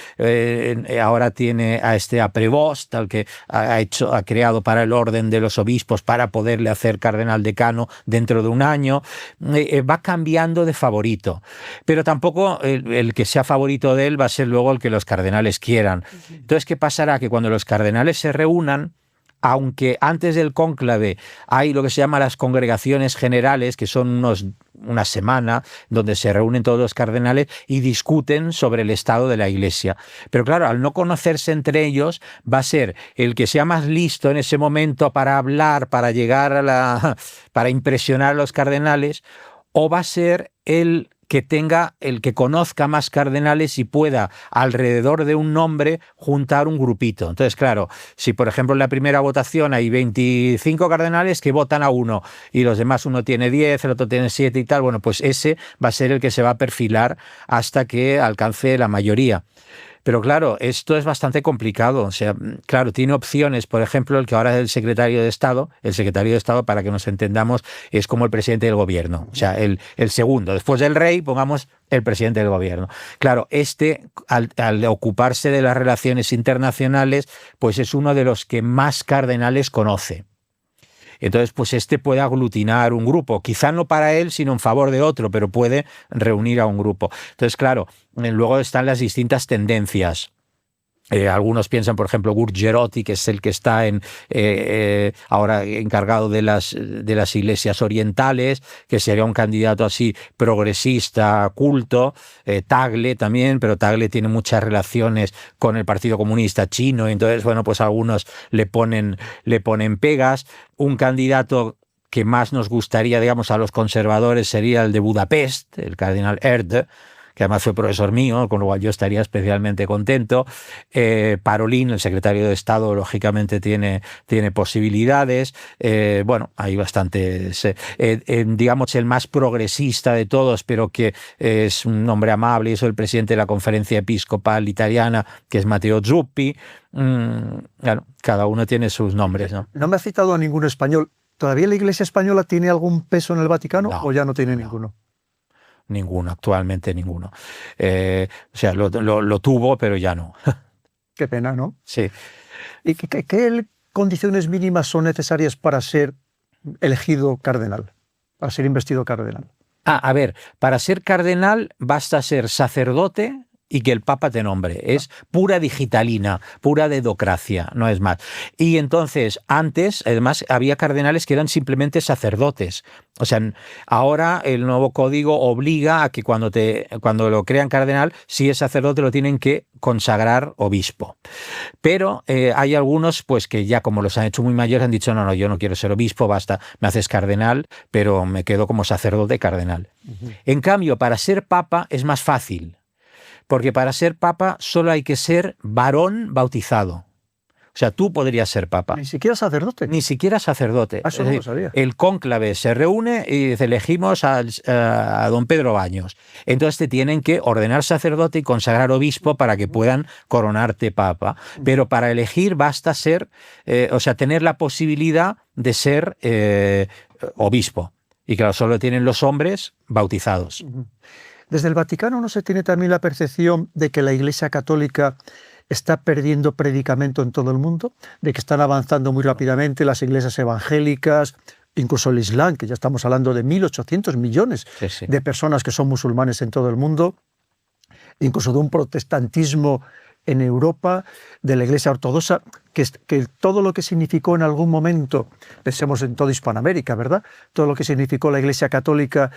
ahora tiene a Prevost, al que ha creado para el orden de los obispos para poderle hacer cardenal decano dentro de un año. Va cambiando de favorito, pero tampoco el que sea favorito de él va a ser luego el que los cardenales quieran. Entonces, ¿qué pasará? Que cuando los cardenales se reúnan, aunque antes del cónclave hay lo que se llama las congregaciones generales, que son una semana donde se reúnen todos los cardenales y discuten sobre el estado de la Iglesia. Pero claro, al no conocerse entre ellos, va a ser el que sea más listo en ese momento para hablar, para llegar para impresionar a los cardenales, o va a ser el que conozca más cardenales y pueda alrededor de un nombre juntar un grupito. Entonces, claro, si por ejemplo en la primera votación hay 25 cardenales que votan a uno y los demás, uno tiene 10, el otro tiene 7 y tal, bueno, pues ese va a ser el que se va a perfilar hasta que alcance la mayoría. Pero claro, esto es bastante complicado. O sea, claro, tiene opciones. Por ejemplo, el que ahora es el secretario de Estado, para que nos entendamos, es como el presidente del gobierno. O sea, el segundo. Después del rey, pongamos el presidente del gobierno. Claro, al ocuparse de las relaciones internacionales, pues es uno de los que más cardenales conoce. Entonces, pues puede aglutinar un grupo, quizá no para él, sino en favor de otro, pero puede reunir a un grupo. Entonces, claro, luego están las distintas tendencias. Algunos piensan, por ejemplo, Gurgerotti, que es el que está ahora encargado de las iglesias orientales, que sería un candidato así progresista, culto. Tagle también, pero Tagle tiene muchas relaciones con el Partido Comunista Chino, y entonces, bueno, pues algunos le ponen pegas. Un candidato que más nos gustaría, digamos, a los conservadores sería el de Budapest, el cardenal Erde, que además fue profesor mío, con lo cual yo estaría especialmente contento. Parolin, el secretario de Estado, lógicamente tiene posibilidades. Bueno, hay bastantes. Digamos, el más progresista de todos, pero que es un hombre amable, y es el presidente de la Conferencia Episcopal Italiana, que es Matteo Zuppi. Claro, cada uno tiene sus nombres, ¿no? No me ha citado a ningún español. ¿Todavía la Iglesia española tiene algún peso en el Vaticano o ya no tiene ninguno? Ninguno, actualmente ninguno. O sea, lo tuvo, pero ya no. Qué pena, ¿no? Sí. ¿Y qué condiciones mínimas son necesarias para ser elegido cardenal, para ser investido cardenal? A ver, para ser cardenal basta ser sacerdote y que el Papa te nombre. Es pura digitalina, pura dedocracia, no es más. Y entonces, antes, además, había cardenales que eran simplemente sacerdotes. O sea, ahora el nuevo código obliga a que cuando lo crean cardenal, si es sacerdote, lo tienen que consagrar obispo. Pero hay algunos pues que ya, como los han hecho muy mayores, han dicho, no, yo no quiero ser obispo, basta, me haces cardenal, pero me quedo como sacerdote cardenal. En cambio, para ser papa es más fácil, porque para ser papa solo hay que ser varón bautizado. O sea, tú podrías ser papa. Ni siquiera sacerdote. Ni siquiera sacerdote. Eso no lo sabía. El cónclave se reúne y dice, elegimos a don Pedro Baños. Entonces te tienen que ordenar sacerdote y consagrar obispo para que puedan coronarte papa. Pero para elegir basta ser, tener la posibilidad de ser obispo. Y claro, solo tienen los hombres bautizados. Desde el Vaticano no se tiene también la percepción de que la Iglesia Católica está perdiendo predicamento en todo el mundo, de que están avanzando muy rápidamente las iglesias evangélicas, incluso el Islam, que ya estamos hablando de 1.800 millones de personas que son musulmanes en todo el mundo, incluso de un protestantismo en Europa, de la Iglesia Ortodoxa, que todo lo que significó en algún momento, pensemos en toda Hispanoamérica, ¿verdad? Todo lo que significó la Iglesia Católica,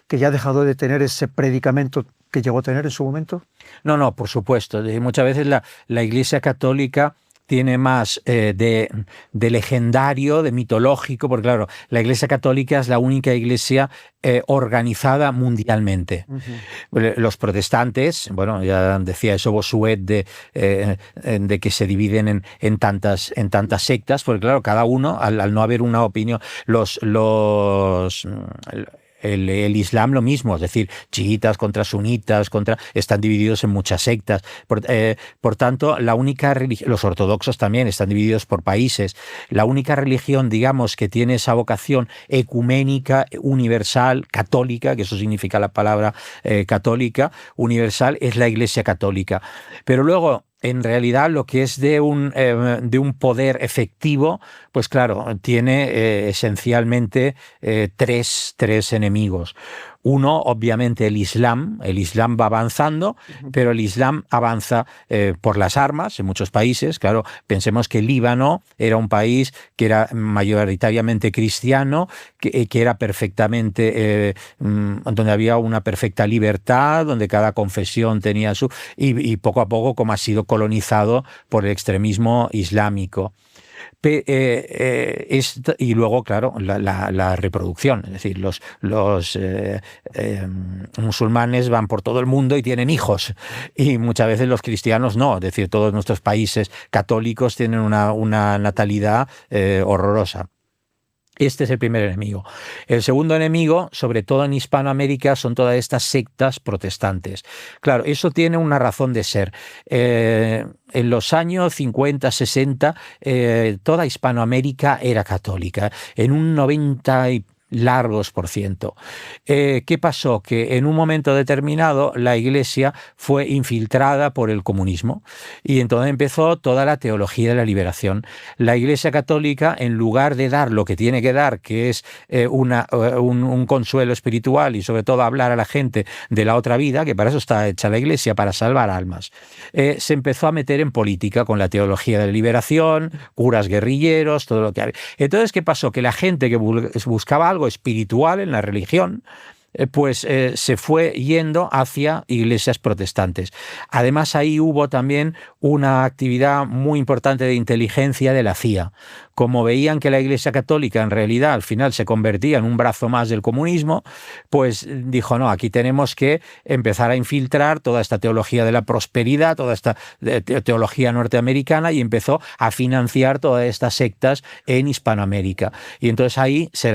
que ya ha dejado de tener ese predicamento que llegó a tener en su momento. No, por supuesto. Muchas veces la Iglesia Católica tiene más de legendario, de mitológico, porque claro, la Iglesia Católica es la única iglesia organizada mundialmente. Los protestantes, bueno, ya decía eso Bossuet de que se dividen en tantas sectas, porque claro, cada uno, al no haber una opinión, el Islam lo mismo, es decir, chiitas contra sunitas, están divididos en muchas sectas. Por tanto, la única religión, los ortodoxos también están divididos por países. La única religión, digamos, que tiene esa vocación ecuménica, universal, católica, que eso significa la palabra católica, universal, es la Iglesia Católica. Pero luego, en realidad, lo que es de un poder efectivo, pues claro, tiene esencialmente tres enemigos. Uno, obviamente, el Islam. El Islam va avanzando, pero el Islam avanza por las armas en muchos países. Claro, pensemos que Líbano era un país que era mayoritariamente cristiano, que era perfectamente, donde había una perfecta libertad, donde cada confesión tenía su... Y poco a poco, como ha sido colonizado por el extremismo islámico. Y luego, claro, la reproducción, es decir, los musulmanes van por todo el mundo y tienen hijos, y muchas veces los cristianos no, es decir, todos nuestros países católicos tienen una natalidad horrorosa. Este es el primer enemigo. El segundo enemigo, sobre todo en Hispanoamérica, son todas estas sectas protestantes. Claro, eso tiene una razón de ser. En los años 50, 60, toda Hispanoamérica era católica, en un 90 largos por ciento. ¿Qué pasó? Que en un momento determinado la Iglesia fue infiltrada por el comunismo y entonces empezó toda la teología de la liberación. La Iglesia Católica, en lugar de dar lo que tiene que dar, que es un consuelo espiritual y sobre todo hablar a la gente de la otra vida, que para eso está hecha la Iglesia, para salvar almas, se empezó a meter en política con la teología de la liberación, curas guerrilleros, todo lo que había. Entonces, ¿qué pasó? Que la gente que buscaba algo espiritual en la religión, pues se fue yendo hacia iglesias protestantes. Además, ahí hubo también una actividad muy importante de inteligencia de la CIA. Como veían que la Iglesia Católica en realidad al final se convertía en un brazo más del comunismo, pues dijo, no, aquí tenemos que empezar a infiltrar toda esta teología de la prosperidad, toda esta teología norteamericana, y empezó a financiar todas estas sectas en Hispanoamérica. Y entonces ahí se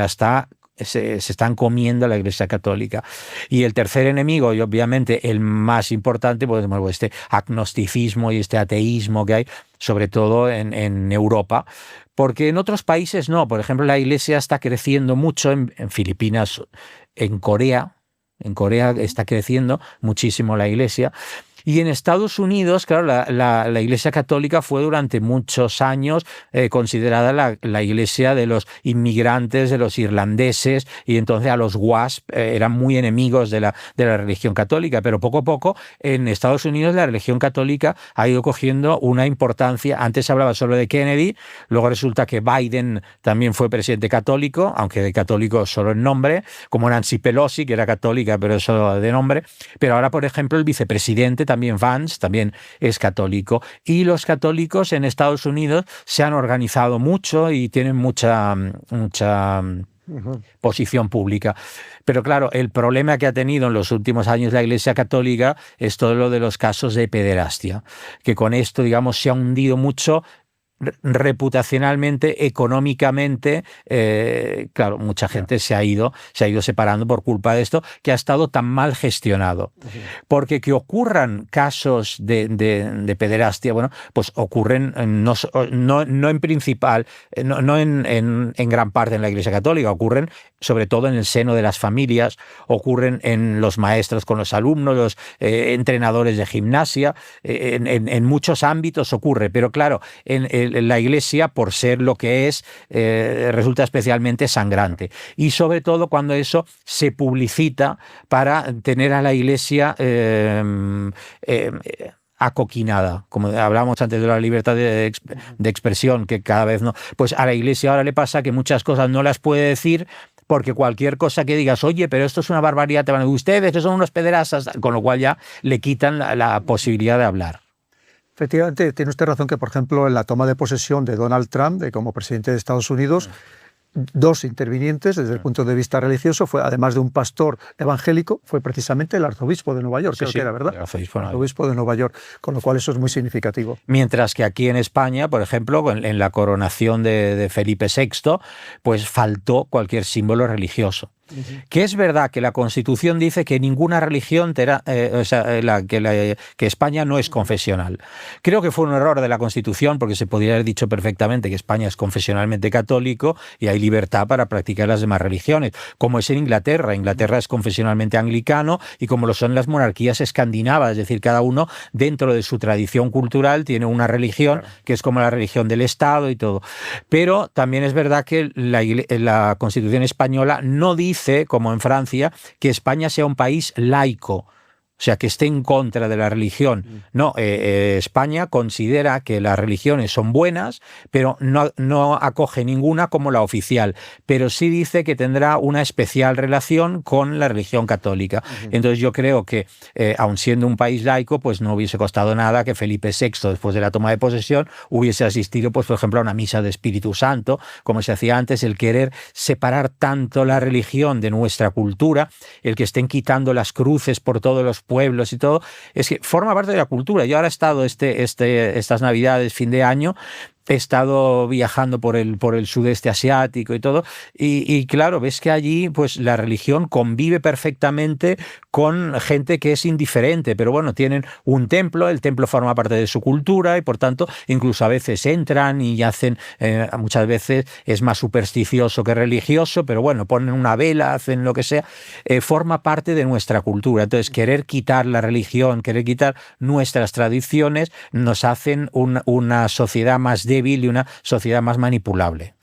están comiendo la Iglesia Católica. Y el tercer enemigo, y obviamente el más importante, pues este agnosticismo y este ateísmo que hay, sobre todo en Europa, porque en otros países no. Por ejemplo, la Iglesia está creciendo mucho en Filipinas, en Corea. En Corea está creciendo muchísimo la Iglesia. Y en Estados Unidos, claro, la Iglesia Católica fue durante muchos años considerada la iglesia de los inmigrantes, de los irlandeses, y entonces a los WASP eran muy enemigos de la religión católica, pero poco a poco en Estados Unidos la religión católica ha ido cogiendo una importancia. Antes se hablaba solo de Kennedy, luego resulta que Biden también fue presidente católico, aunque de católico solo en nombre, como Nancy Pelosi, que era católica, pero solo de nombre. Pero ahora, por ejemplo, el vicepresidente también Vance, también es católico. Y los católicos en Estados Unidos se han organizado mucho y tienen mucha posición pública. Pero claro, el problema que ha tenido en los últimos años la Iglesia Católica es todo lo de los casos de pederastia, que con esto, digamos, se ha hundido mucho reputacionalmente, económicamente. Claro, mucha gente se ha ido separando por culpa de esto, que ha estado tan mal gestionado. Porque que ocurran casos de pederastia, bueno, pues ocurren no en principal, no en gran parte en la Iglesia Católica, ocurren sobre todo en el seno de las familias, ocurren en los maestros con los alumnos, los entrenadores de gimnasia, en muchos ámbitos ocurre, pero claro, en la Iglesia, por ser lo que es, resulta especialmente sangrante. Y sobre todo cuando eso se publicita para tener a la Iglesia acoquinada, como hablábamos antes de la libertad de expresión, que cada vez no. Pues a la Iglesia ahora le pasa que muchas cosas no las puede decir, porque cualquier cosa que digas, oye, pero esto es una barbaridad, te van a decir, ustedes que son unos pederastas, con lo cual ya le quitan la posibilidad de hablar. Efectivamente, tiene usted razón que, por ejemplo, en la toma de posesión de Donald Trump como presidente de Estados Unidos, dos intervinientes desde el punto de vista religioso, fue, además de un pastor evangélico, fue precisamente el arzobispo de Nueva York, creo que era, ¿verdad? El arzobispo de Nueva York, con lo cual eso es muy significativo. Mientras que aquí en España, por ejemplo, en la coronación de Felipe VI, pues faltó cualquier símbolo religioso. Que es verdad que la Constitución dice que ninguna religión, que España no es confesional. Creo que fue un error de la Constitución, porque se podría haber dicho perfectamente que España es confesionalmente católico y hay libertad para practicar las demás religiones, como es en Inglaterra. Inglaterra es confesionalmente anglicano y como lo son las monarquías escandinavas, es decir, cada uno dentro de su tradición cultural tiene una religión que es como la religión del Estado y todo. Pero también es verdad que la Constitución española no dice, como en Francia, que España sea un país laico, o sea, que esté en contra de la religión. No, España considera que las religiones son buenas, pero no acoge ninguna como la oficial. Pero sí dice que tendrá una especial relación con la religión católica. Entonces yo creo que, aun siendo un país laico, pues no hubiese costado nada que Felipe VI, después de la toma de posesión, hubiese asistido, pues por ejemplo, a una misa de Espíritu Santo, como se hacía antes. El querer separar tanto la religión de nuestra cultura, el que estén quitando las cruces por todos los pueblos y todo, es que forma parte de la cultura. Yo ahora he estado estas Navidades, fin de año, he estado viajando por el sudeste asiático y todo, y claro, ves que allí pues la religión convive perfectamente con gente que es indiferente, pero bueno, tienen un templo, el templo forma parte de su cultura y por tanto incluso a veces entran y hacen, muchas veces es más supersticioso que religioso, pero bueno, ponen una vela, hacen lo que sea, forma parte de nuestra cultura. Entonces querer quitar la religión, querer quitar nuestras tradiciones nos hacen una sociedad más débil y una sociedad más manipulable.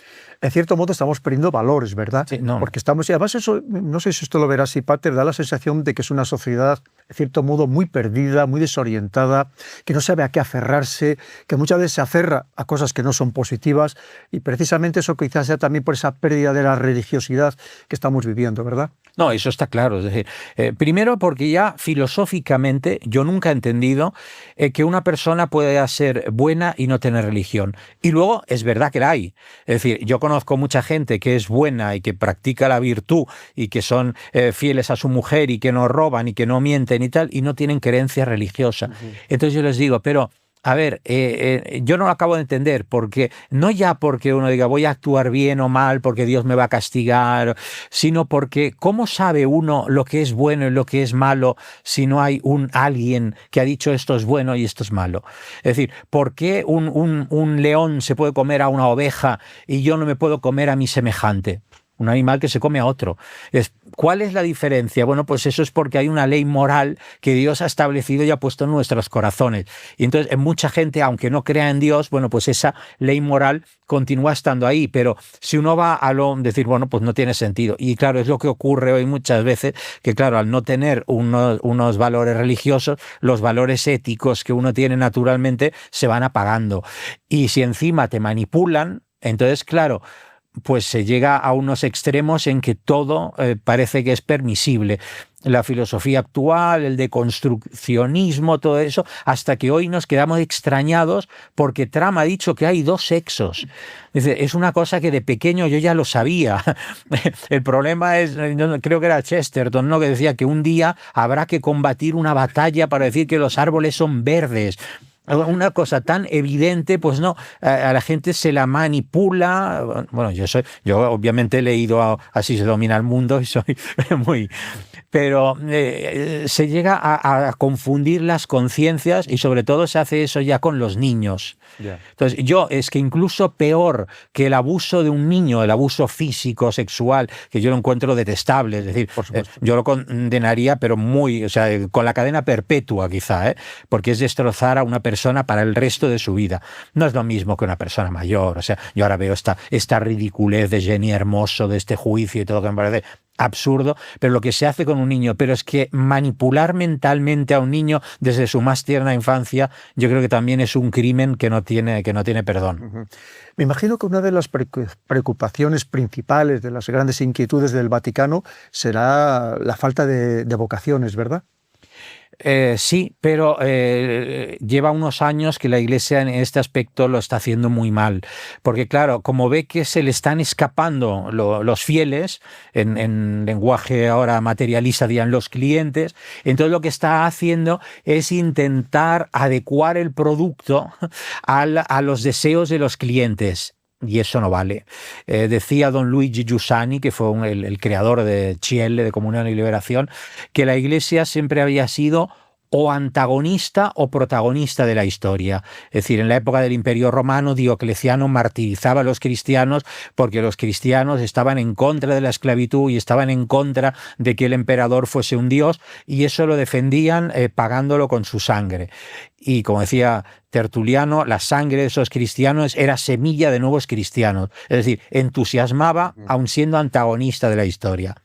En cierto modo estamos perdiendo valores, ¿verdad? Sí, no. Porque estamos, y además eso, no sé si esto lo verás, si Pater, da la sensación de que es una sociedad, en cierto modo, muy perdida, muy desorientada, que no sabe a qué aferrarse, que muchas veces se aferra a cosas que no son positivas, y precisamente eso quizás sea también por esa pérdida de la religiosidad que estamos viviendo, ¿verdad? No, eso está claro. Es decir, primero porque ya filosóficamente yo nunca he entendido que una persona pueda ser buena y no tener religión. Y luego es verdad que la hay. Es decir, yo conozco mucha gente que es buena y que practica la virtud y que son fieles a su mujer y que no roban y que no mienten y tal, y no tienen creencia religiosa. Entonces yo les digo, pero a ver, yo no lo acabo de entender, porque no ya porque uno diga voy a actuar bien o mal porque Dios me va a castigar, sino porque ¿cómo sabe uno lo que es bueno y lo que es malo si no hay alguien que ha dicho esto es bueno y esto es malo? Es decir, ¿por qué un león se puede comer a una oveja y yo no me puedo comer a mi semejante? Un animal que se come a otro. ¿Cuál es la diferencia? Bueno, pues eso es porque hay una ley moral que Dios ha establecido y ha puesto en nuestros corazones. Y entonces, en mucha gente, aunque no crea en Dios, bueno, pues esa ley moral continúa estando ahí. Pero si uno va a decir, bueno, pues no tiene sentido. Y claro, es lo que ocurre hoy muchas veces, que claro, al no tener unos valores religiosos, los valores éticos que uno tiene naturalmente se van apagando. Y si encima te manipulan, entonces, claro, pues se llega a unos extremos en que todo parece que es permisible. La filosofía actual, el deconstruccionismo, todo eso, hasta que hoy nos quedamos extrañados porque Trump ha dicho que hay dos sexos. Es una cosa que de pequeño yo ya lo sabía. El problema es, creo que era Chesterton, ¿no?, que decía que un día habrá que combatir una batalla para decir que los árboles son verdes. Una cosa tan evidente, pues no, a la gente se la manipula. Bueno, yo obviamente he leído Así se domina el mundo y soy muy... Pero se llega a confundir las conciencias y sobre todo se hace eso ya con los niños. Yeah. Entonces es que incluso peor que el abuso de un niño, el abuso físico, sexual, que yo lo encuentro detestable, es decir, yo lo condenaría, pero con la cadena perpetua quizá, porque es destrozar a una persona para el resto de su vida. No es lo mismo que una persona mayor. O sea, yo ahora veo esta ridiculez de Jenny Hermoso, de este juicio y todo, que me parece absurdo, pero lo que se hace con un niño, pero es que manipular mentalmente a un niño desde su más tierna infancia, yo creo que también es un crimen que no tiene perdón. Me imagino que una de las preocupaciones principales, de las grandes inquietudes del Vaticano, será la falta de vocaciones, ¿verdad? Sí, pero lleva unos años que la Iglesia en este aspecto lo está haciendo muy mal, porque claro, como ve que se le están escapando los fieles, en lenguaje ahora materialista dirían los clientes, entonces lo que está haciendo es intentar adecuar el producto a los deseos de los clientes. y eso no vale. Decía don Luigi Giussani, que fue el creador de CL, de Comunión y Liberación, que la Iglesia siempre había sido o antagonista o protagonista de la historia. Es decir, en la época del Imperio Romano, Diocleciano martirizaba a los cristianos porque los cristianos estaban en contra de la esclavitud y estaban en contra de que el emperador fuese un dios, y eso lo defendían pagándolo con su sangre. Y como decía Tertuliano, la sangre de esos cristianos era semilla de nuevos cristianos, es decir, entusiasmaba aun siendo antagonista de la historia.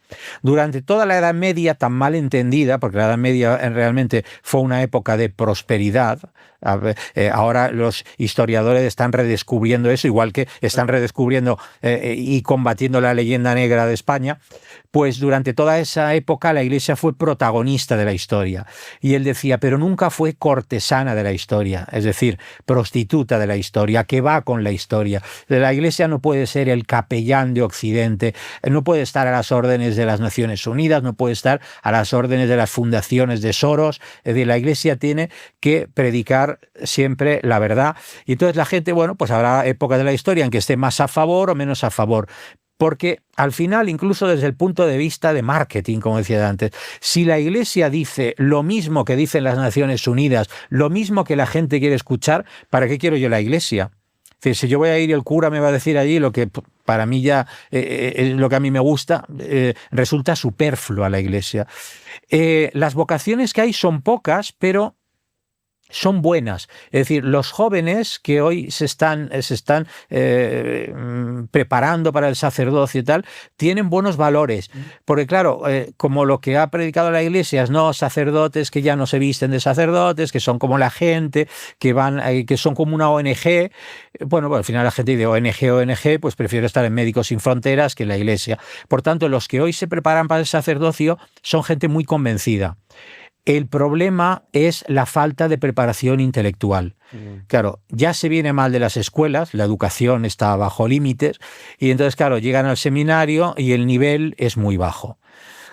Durante toda la Edad Media, tan mal entendida, porque la Edad Media realmente fue una época de prosperidad, ahora los historiadores están redescubriendo eso, igual que están redescubriendo y combatiendo la leyenda negra de España, pues durante toda esa época la Iglesia fue protagonista de la historia. Y él decía, pero nunca fue cortesana de la historia, es decir, prostituta de la historia, que va con la historia. La Iglesia no puede ser el capellán de Occidente, no puede estar a las órdenes de las Naciones Unidas, no puede estar a las órdenes de las fundaciones de Soros. Es decir, la Iglesia tiene que predicar siempre la verdad. Y entonces la gente, bueno, pues habrá épocas de la historia en que esté más a favor o menos a favor. Porque al final, incluso desde el punto de vista de marketing, como decía antes, si la Iglesia dice lo mismo que dicen las Naciones Unidas, lo mismo que la gente quiere escuchar, ¿para qué quiero yo la Iglesia? Es decir, si yo voy a ir y el cura me va a decir allí lo que para mí ya es lo que a mí me gusta, resulta superfluo a la Iglesia. Las vocaciones que hay son pocas, pero son buenas. Es decir, los jóvenes que hoy se están preparando para el sacerdocio y tal, tienen buenos valores. Porque claro, como lo que ha predicado la Iglesia es no sacerdotes que ya no se visten de sacerdotes, que son como la gente, que son como una ONG. Bueno, al final la gente dice ONG, pues prefiero estar en Médicos Sin Fronteras que en la Iglesia. Por tanto, los que hoy se preparan para el sacerdocio son gente muy convencida. El problema es la falta de preparación intelectual. Claro, ya se viene mal de las escuelas, la educación está bajo límites, y entonces, claro, llegan al seminario y el nivel es muy bajo.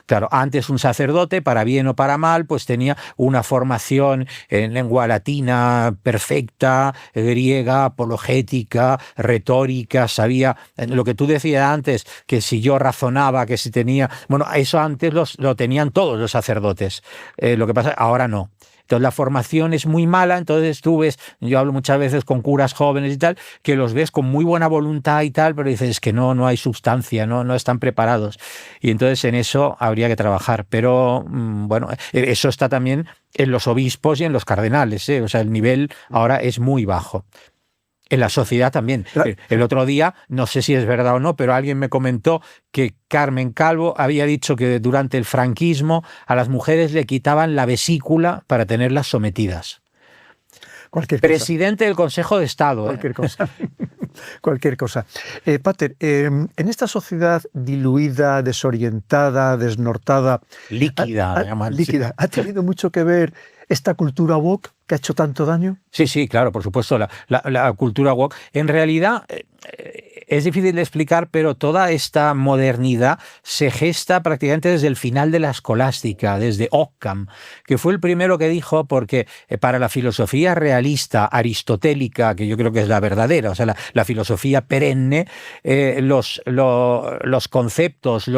Claro, antes un sacerdote, para bien o para mal, pues tenía una formación en lengua latina perfecta, griega, apologética, retórica, sabía lo que tú decías antes, que si yo razonaba, que si tenía... Bueno, eso antes lo tenían todos los sacerdotes. Lo que pasa, ahora no. Entonces la formación es muy mala, entonces tú ves, yo hablo muchas veces con curas jóvenes y tal, que los ves con muy buena voluntad y tal, pero dices que no hay sustancia, no están preparados. Y entonces en eso habría que trabajar. Pero bueno, eso está también en los obispos y en los cardenales, ¿eh? O sea, el nivel ahora es muy bajo. En la sociedad también. El otro día, no sé si es verdad o no, pero alguien me comentó que Carmen Calvo había dicho que durante el franquismo a las mujeres le quitaban la vesícula para tenerlas sometidas. Cualquier cosa. Presidente del Consejo de Estado. Cualquier cosa. Cualquier cosa. Pater, en esta sociedad diluida, desorientada, desnortada... Líquida. Líquida. ¿Ha tenido mucho que ver esta cultura woke que ha hecho tanto daño? Sí, claro, por supuesto, la cultura woke. En realidad es difícil de explicar, pero toda esta modernidad se gesta prácticamente desde el final de la escolástica, desde Occam, que fue el primero que dijo, porque para la filosofía realista aristotélica, que yo creo que es la verdadera, o sea, la filosofía perenne, los conceptos,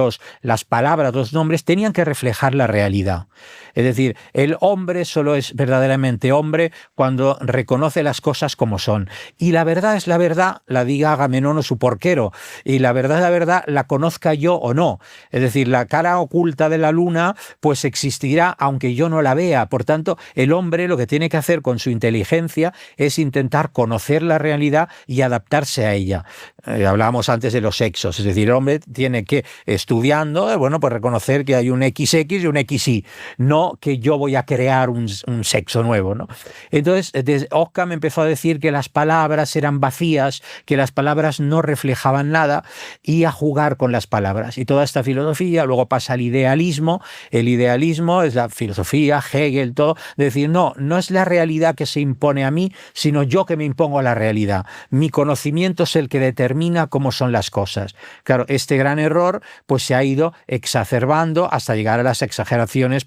las palabras, los nombres tenían que reflejar la realidad. Es decir, el hombre solo es verdaderamente hombre cuando reconoce las cosas como son. Y la verdad es la verdad, la diga Agamenón o su porquero. Y la verdad, la conozca yo o no. Es decir, la cara oculta de la luna pues existirá aunque yo no la vea. Por tanto, el hombre lo que tiene que hacer con su inteligencia es intentar conocer la realidad y adaptarse a ella. Hablábamos antes de los sexos. Es decir, el hombre tiene que, estudiando, pues reconocer que hay un XX y un XY. No que yo voy a crear un sexo nuevo, ¿no? Entonces, Occam empezó a decir que las palabras eran vacías, que las palabras no reflejaban nada, y a jugar con las palabras. Y toda esta filosofía luego pasa al idealismo. El idealismo es la filosofía, Hegel, todo, de decir, no es la realidad que se impone a mí, sino yo que me impongo a la realidad. Mi conocimiento es el que determina cómo son las cosas. Claro, este gran error pues se ha ido exacerbando hasta llegar a las exageraciones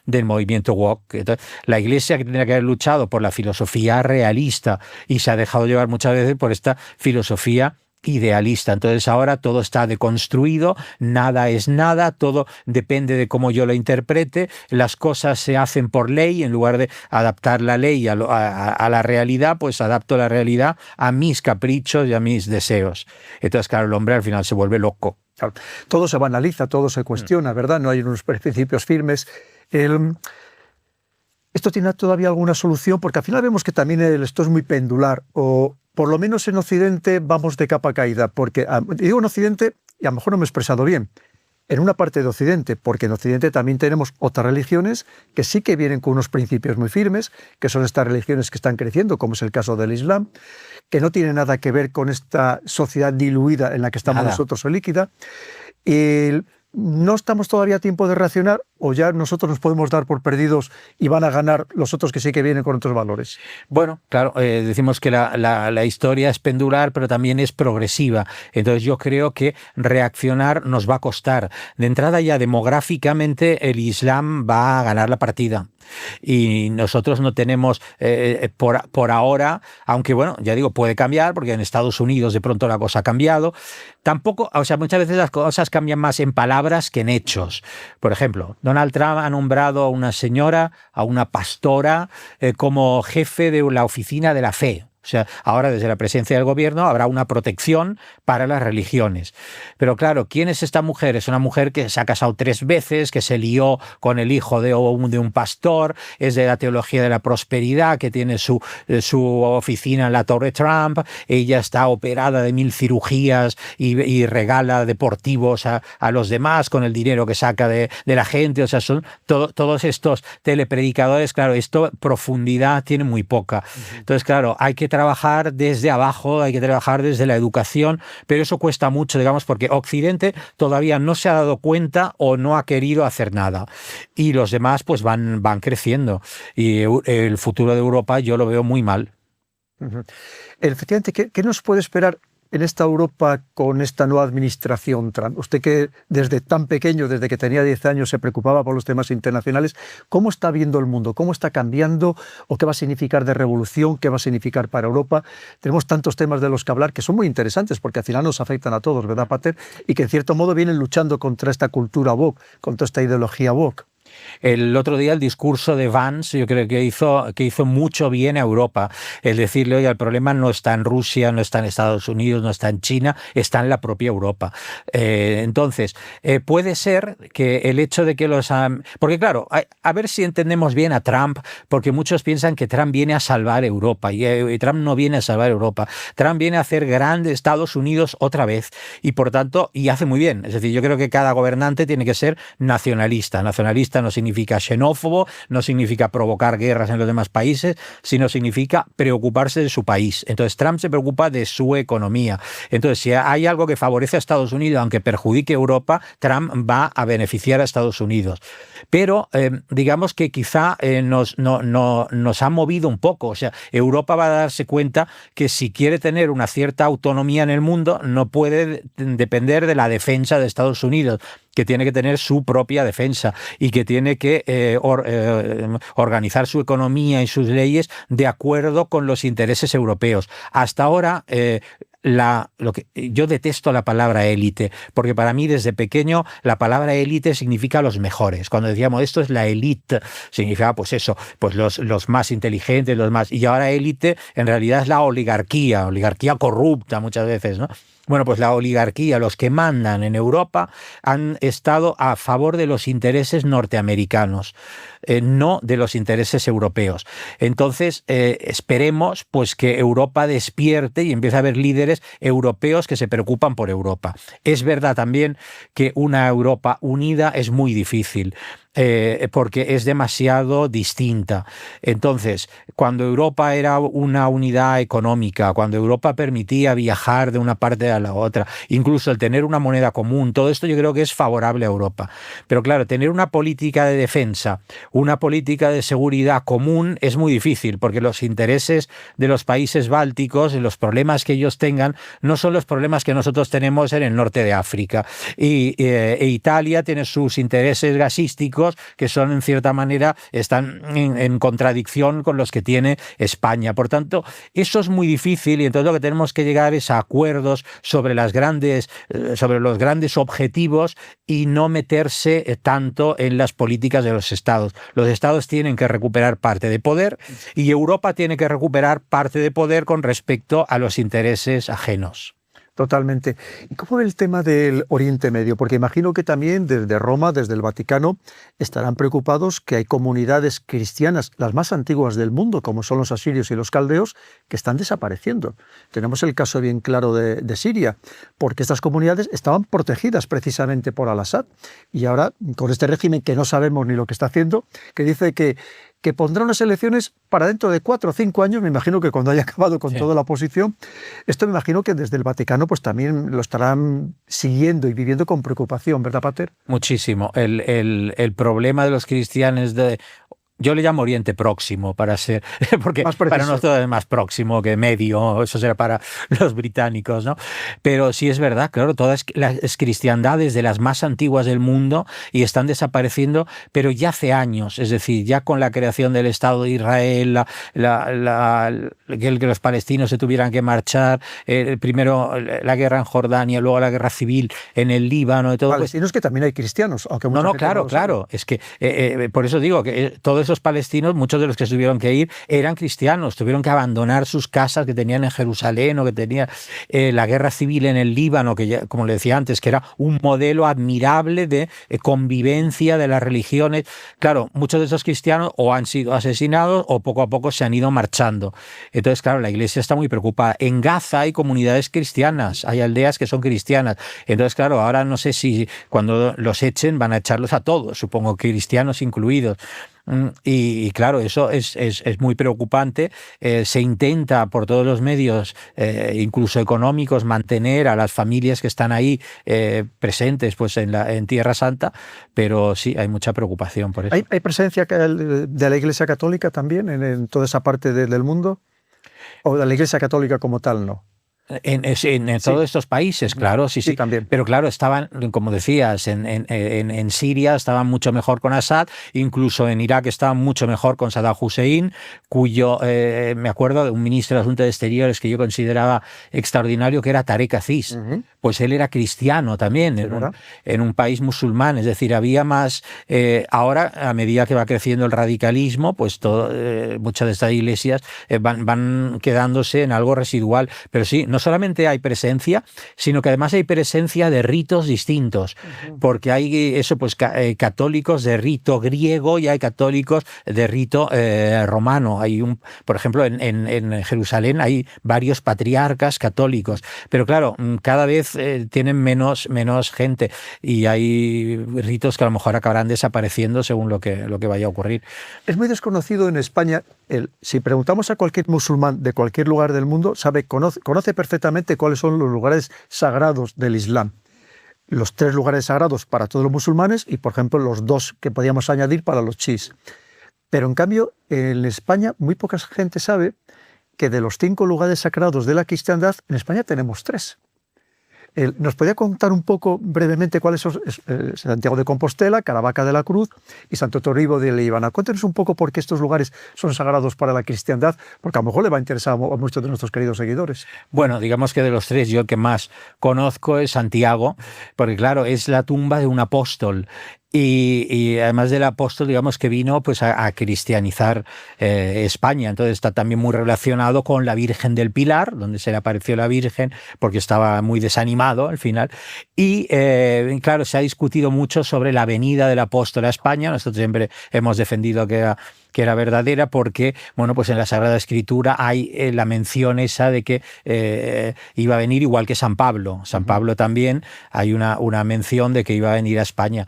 del movimiento woke. Entonces, la Iglesia, que tendría que haber luchado por la filosofía realista, y se ha dejado llevar muchas veces por esta filosofía idealista. Entonces ahora todo está deconstruido, nada es nada, todo depende de cómo yo lo interprete, las cosas se hacen por ley, en lugar de adaptar la ley a la realidad, pues adapto la realidad a mis caprichos y a mis deseos. Entonces, claro, el hombre al final se vuelve loco. Claro, todo se banaliza, todo se cuestiona, ¿verdad? No hay unos principios firmes. ¿Esto tiene todavía alguna solución? Porque al final vemos que también esto es muy pendular, o por lo menos en Occidente vamos de capa caída, porque digo en Occidente, y a lo mejor no me he expresado bien, en una parte de Occidente, porque en Occidente también tenemos otras religiones que sí que vienen con unos principios muy firmes, que son estas religiones que están creciendo, como es el caso del Islam, que no tiene nada que ver con esta sociedad diluida en la que estamos nosotros o líquida. Y ¿no estamos todavía a tiempo de reaccionar, o ya nosotros nos podemos dar por perdidos y van a ganar los otros que sí que vienen con otros valores? Bueno, claro, decimos que la historia es pendular, pero también es progresiva. Entonces yo creo que reaccionar nos va a costar. De entrada, ya demográficamente el Islam va a ganar la partida. Y nosotros no tenemos por ahora, aunque bueno, ya digo, puede cambiar, porque en Estados Unidos de pronto la cosa ha cambiado. Tampoco, o sea, muchas veces las cosas cambian más en palabras que en hechos. Por ejemplo, Donald Trump ha nombrado a una señora, a una pastora, como jefe de la oficina de la fe. O sea, ahora desde la presidencia del gobierno habrá una protección para las religiones. Pero claro, ¿quién es esta mujer? Es una mujer que se ha casado 3 veces, que se lió con el hijo de un pastor, es de la teología de la prosperidad, que tiene su oficina en la Torre Trump, ella está operada de 1000 cirugías y regala deportivos a los demás con el dinero que saca de la gente. O sea, son todos estos telepredicadores, claro, esto profundidad tiene muy poca. Entonces, claro, hay que trabajar desde abajo, hay que trabajar desde la educación, pero eso cuesta mucho, digamos, porque Occidente todavía no se ha dado cuenta o no ha querido hacer nada. Y los demás pues van creciendo. Y el futuro de Europa yo lo veo muy mal. Efectivamente, ¿qué nos puede esperar en esta Europa con esta nueva administración Trump? Usted, que desde tan pequeño, desde que tenía 10 años, se preocupaba por los temas internacionales, ¿cómo está viendo el mundo? ¿Cómo está cambiando? ¿O qué va a significar de revolución? ¿Qué va a significar para Europa? Tenemos tantos temas de los que hablar que son muy interesantes, porque al final nos afectan a todos, ¿verdad, Pater? Y que en cierto modo vienen luchando contra esta cultura woke, contra esta ideología woke. El otro día el discurso de Vance, yo creo que hizo mucho bien a Europa. El decirle, oye, el problema no está en Rusia, no está en Estados Unidos, no está en China, está en la propia Europa. Entonces, puede ser que el hecho de que porque claro, a ver si entendemos bien a Trump, porque muchos piensan que Trump viene a salvar Europa, y Trump no viene a salvar Europa. Trump viene a hacer grande Estados Unidos otra vez, y por tanto, y hace muy bien. Es decir, yo creo que cada gobernante tiene que ser nacionalista. Nacionalista no significa xenófobo, no significa provocar guerras en los demás países, sino significa preocuparse de su país. Entonces Trump se preocupa de su economía. Entonces, si hay algo que favorece a Estados Unidos, aunque perjudique a Europa, Trump va a beneficiar a Estados Unidos. Pero digamos que quizá nos ha movido un poco. O sea, Europa va a darse cuenta que si quiere tener una cierta autonomía en el mundo, no puede depender de la defensa de Estados Unidos, que tiene que tener su propia defensa y que tiene que organizar su economía y sus leyes de acuerdo con los intereses europeos. Hasta ahora, yo detesto la palabra élite, porque para mí desde pequeño la palabra élite significa los mejores. Cuando decíamos esto es la élite, significaba pues eso, pues los más inteligentes, los más... Y ahora élite en realidad es la oligarquía corrupta muchas veces, ¿no? Bueno, pues la oligarquía, los que mandan en Europa, han estado a favor de los intereses norteamericanos, no de los intereses europeos. Entonces, esperemos pues que Europa despierte y empiece a haber líderes europeos que se preocupan por Europa. Es verdad también que una Europa unida es muy difícil. porque es demasiado distinta. Entonces, cuando Europa era una unidad económica, cuando Europa permitía viajar de una parte a la otra, incluso el tener una moneda común, todo esto yo creo que es favorable a Europa. Pero claro, tener una política de defensa, una política de seguridad común es muy difícil, porque los intereses de los países bálticos, los problemas que ellos tengan, no son los problemas que nosotros tenemos en el norte de África. E Italia tiene sus intereses gasísticos que son, en cierta manera, están en contradicción con los que tiene España. Por tanto, eso es muy difícil y entonces lo que tenemos que llegar es a acuerdos sobre los grandes objetivos y no meterse tanto en las políticas de los estados. Los estados tienen que recuperar parte de poder y Europa tiene que recuperar parte de poder con respecto a los intereses ajenos. Totalmente. ¿Y cómo ve el tema del Oriente Medio? Porque imagino que también desde Roma, desde el Vaticano, estarán preocupados que hay comunidades cristianas, las más antiguas del mundo, como son los asirios y los caldeos, que están desapareciendo. Tenemos el caso bien claro de Siria, porque estas comunidades estaban protegidas precisamente por Al-Assad. Y ahora, con este régimen que no sabemos ni lo que está haciendo, que dice que pondrá unas elecciones para dentro de 4 o 5 años, me imagino que cuando haya acabado con toda la oposición. Esto me imagino que desde el Vaticano pues también lo estarán siguiendo y viviendo con preocupación, ¿verdad, Pater? Muchísimo. El problema de los cristianos yo le llamo Oriente Próximo porque para nosotros es más próximo que medio, eso será para los británicos, ¿no? Pero sí es verdad, claro, todas las cristiandades de las más antiguas del mundo y están desapareciendo, pero ya hace años, es decir, ya con la creación del Estado de Israel, que los palestinos se tuvieran que marchar, primero la guerra en Jordania, luego la guerra civil en el Líbano y todo. Palestinos que también hay cristianos, aunque mucha gente claro, es que por eso digo que todos esos palestinos, muchos de los que se tuvieron que ir, eran cristianos, tuvieron que abandonar sus casas que tenían en Jerusalén o que tenían la guerra civil en el Líbano, que ya, como le decía antes, que era un modelo admirable de convivencia de las religiones. Claro, muchos de esos cristianos o han sido asesinados o poco a poco se han ido marchando. Entonces, claro, la Iglesia está muy preocupada. En Gaza hay comunidades cristianas, hay aldeas que son cristianas. Entonces, claro, ahora no sé si cuando los echen van a echarlos a todos, supongo que cristianos incluidos. Y claro, eso es muy preocupante. Se intenta por todos los medios, incluso económicos, mantener a las familias que están ahí presentes pues en Tierra Santa, pero sí, hay mucha preocupación por eso. ¿Hay presencia de la Iglesia Católica también en toda esa parte del mundo? ¿O de la Iglesia Católica como tal no? En todos estos países, claro, sí. También. Pero claro, estaban, como decías, en Siria estaban mucho mejor con Assad, incluso en Irak estaban mucho mejor con Saddam Hussein, cuyo, me acuerdo de un ministro de Asuntos Exteriores que yo consideraba extraordinario, que era Tarek Aziz. Pues él era cristiano también, en un país musulmán, es decir, había más. Ahora, a medida que va creciendo el radicalismo, pues muchas de estas iglesias van quedándose en algo residual, pero sí, no solamente hay presencia, sino que además hay presencia de ritos distintos, porque hay católicos de rito griego y hay católicos de rito romano. Hay por ejemplo, en Jerusalén hay varios patriarcas católicos, pero claro, cada vez tienen menos gente y hay ritos que a lo mejor acabarán desapareciendo según lo que vaya a ocurrir. Es muy desconocido en España. Si preguntamos a cualquier musulmán de cualquier lugar del mundo, conoce perfectamente cuáles son los lugares sagrados del Islam. Los 3 lugares sagrados para todos los musulmanes y, por ejemplo, los 2 que podíamos añadir para los chiíes. Pero, en cambio, en España muy poca gente sabe que de los 5 lugares sagrados de la cristiandad, en España tenemos 3. ¿Nos podría contar un poco brevemente cuáles son? Santiago de Compostela, Caravaca de la Cruz y Santo Toribio de Líbana. Cuéntenos un poco por qué estos lugares son sagrados para la cristiandad, porque a lo mejor le va a interesar a muchos de nuestros queridos seguidores. Bueno, digamos que de los 3 yo el que más conozco es Santiago, porque claro, es la tumba de un apóstol. Y además del apóstol, digamos que vino pues a cristianizar España. Entonces está también muy relacionado con la Virgen del Pilar, donde se le apareció la Virgen, porque estaba muy desanimado al final. Y claro, se ha discutido mucho sobre la venida del apóstol a España. Nosotros siempre hemos defendido que verdadera, porque, bueno, pues en la Sagrada Escritura hay la mención esa de que iba a venir igual que San Pablo. San Pablo también hay una mención de que iba a venir a España.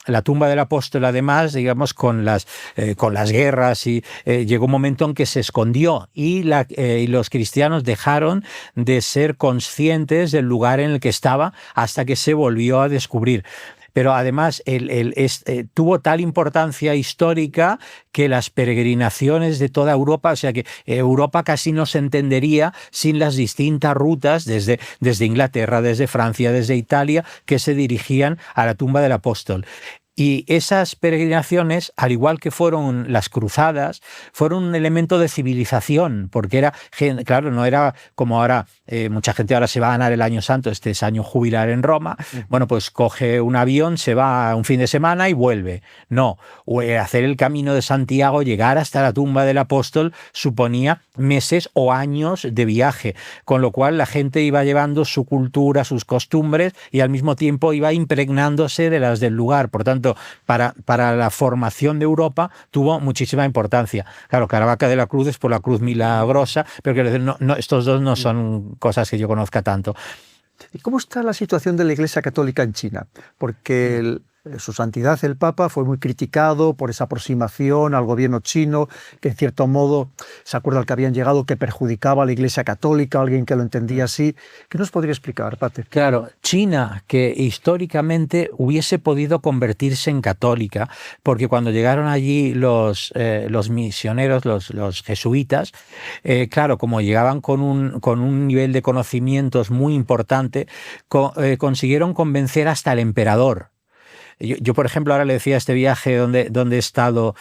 La tumba del apóstol, además, digamos, con las guerras, y llegó un momento en que se escondió y los cristianos dejaron de ser conscientes del lugar en el que estaba hasta que se volvió a descubrir. Pero además tuvo tal importancia histórica que las peregrinaciones de toda Europa, o sea que Europa casi no se entendería sin las distintas rutas desde Inglaterra, desde Francia, desde Italia, que se dirigían a la tumba del apóstol. Y esas peregrinaciones, al igual que fueron las cruzadas, fueron un elemento de civilización, porque era, claro, no era como ahora, mucha gente ahora se va a ganar el Año Santo, este es año jubilar en Roma, bueno, pues coge un avión, se va un fin de semana y vuelve. No, hacer el Camino de Santiago, llegar hasta la tumba del apóstol, suponía meses o años de viaje, con lo cual la gente iba llevando su cultura, sus costumbres, y al mismo tiempo iba impregnándose de las del lugar. Por tanto, para la formación de Europa tuvo muchísima importancia. Claro, Caravaca de la Cruz es por la Cruz Milagrosa, pero quiero decir, no, estos dos no son cosas que yo conozca tanto. ¿Y cómo está la situación de la Iglesia Católica en China? Porque su santidad el Papa fue muy criticado por esa aproximación al gobierno chino, que en cierto modo, se acuerda al que habían llegado, que perjudicaba a la Iglesia Católica, alguien que lo entendía así. ¿Qué nos podría explicar, Pater? Claro, China, que históricamente hubiese podido convertirse en católica, porque cuando llegaron allí los misioneros, los jesuitas, claro, como llegaban con un nivel de conocimientos muy importante, consiguieron convencer hasta el emperador. Yo, por ejemplo, ahora le decía este viaje donde he estado,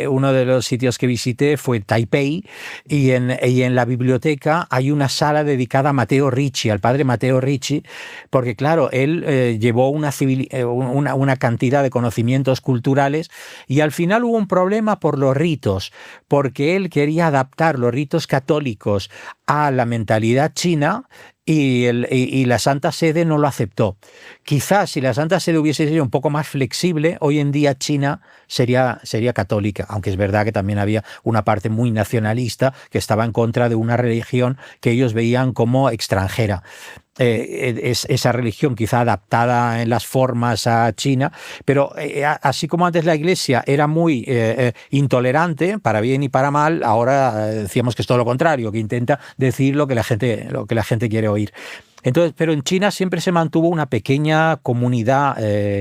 uno de los sitios que visité fue Taipei, y en la biblioteca hay una sala dedicada a Matteo Ricci, al padre Matteo Ricci, porque claro, él llevó una cantidad de conocimientos culturales, y al final hubo un problema por los ritos, porque él quería adaptar los ritos católicos a la mentalidad china, y la Santa Sede no lo aceptó. Quizás si la Santa Sede hubiese sido un poco más flexible, hoy en día China sería católica, aunque es verdad que también había una parte muy nacionalista que estaba en contra de una religión que ellos veían como extranjera. Esa religión quizá adaptada en las formas a China, pero así como antes la Iglesia era muy intolerante, para bien y para mal, ahora decíamos que es todo lo contrario, que intenta decir lo que la gente quiere oír. Entonces, pero en China siempre se mantuvo una pequeña comunidad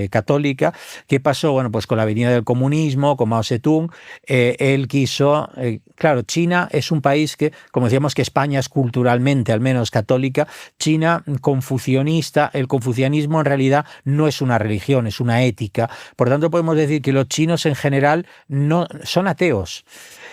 católica. ¿Qué pasó? Bueno, pues con la venida del comunismo, con Mao Zedong, él quiso... claro, China es un país que, como decíamos que España es culturalmente, al menos católica, China confucionista. El confucianismo en realidad no es una religión, es una ética. Por tanto, podemos decir que los chinos en general no son ateos.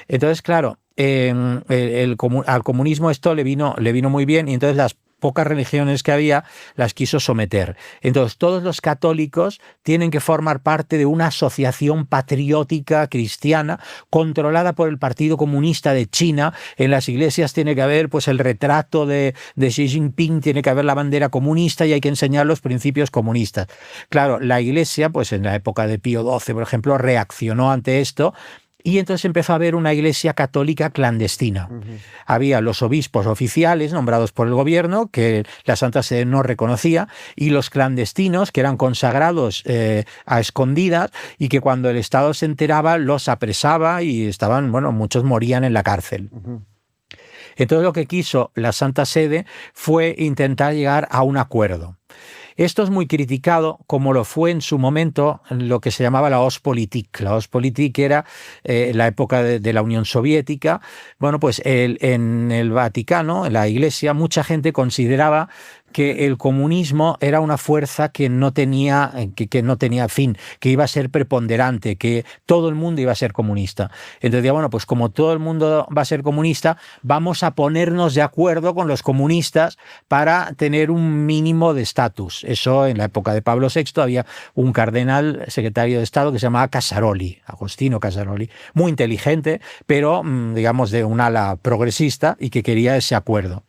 Entonces, claro, al comunismo esto le vino muy bien, y entonces las pocas religiones que había las quiso someter. Entonces, todos los católicos tienen que formar parte de una asociación patriótica cristiana controlada por el Partido Comunista de China. En las iglesias tiene que haber pues el retrato de Xi Jinping, tiene que haber la bandera comunista, y hay que enseñar los principios comunistas. Claro, la iglesia, pues en la época de Pío XII, por ejemplo, reaccionó ante esto, y entonces empezó a haber una iglesia católica clandestina. Había los obispos oficiales nombrados por el gobierno, que la Santa Sede no reconocía, y los clandestinos, que eran consagrados a escondidas, y que cuando el Estado se enteraba los apresaba, y muchos morían en la cárcel. Entonces lo que quiso la Santa Sede fue intentar llegar a un acuerdo. Esto es muy criticado, como lo fue en su momento lo que se llamaba la Ostpolitik. La Ostpolitik era la época de la Unión Soviética. Bueno, pues en el Vaticano, en la Iglesia, mucha gente consideraba que el comunismo era una fuerza que no tenía fin, que iba a ser preponderante, que todo el mundo iba a ser comunista. Entonces, bueno, pues como todo el mundo va a ser comunista, vamos a ponernos de acuerdo con los comunistas para tener un mínimo de estatus. Eso en la época de Pablo VI había un cardenal secretario de Estado que se llamaba Casaroli, Agostino Casaroli, muy inteligente, pero digamos de un ala progresista, y que quería ese acuerdo.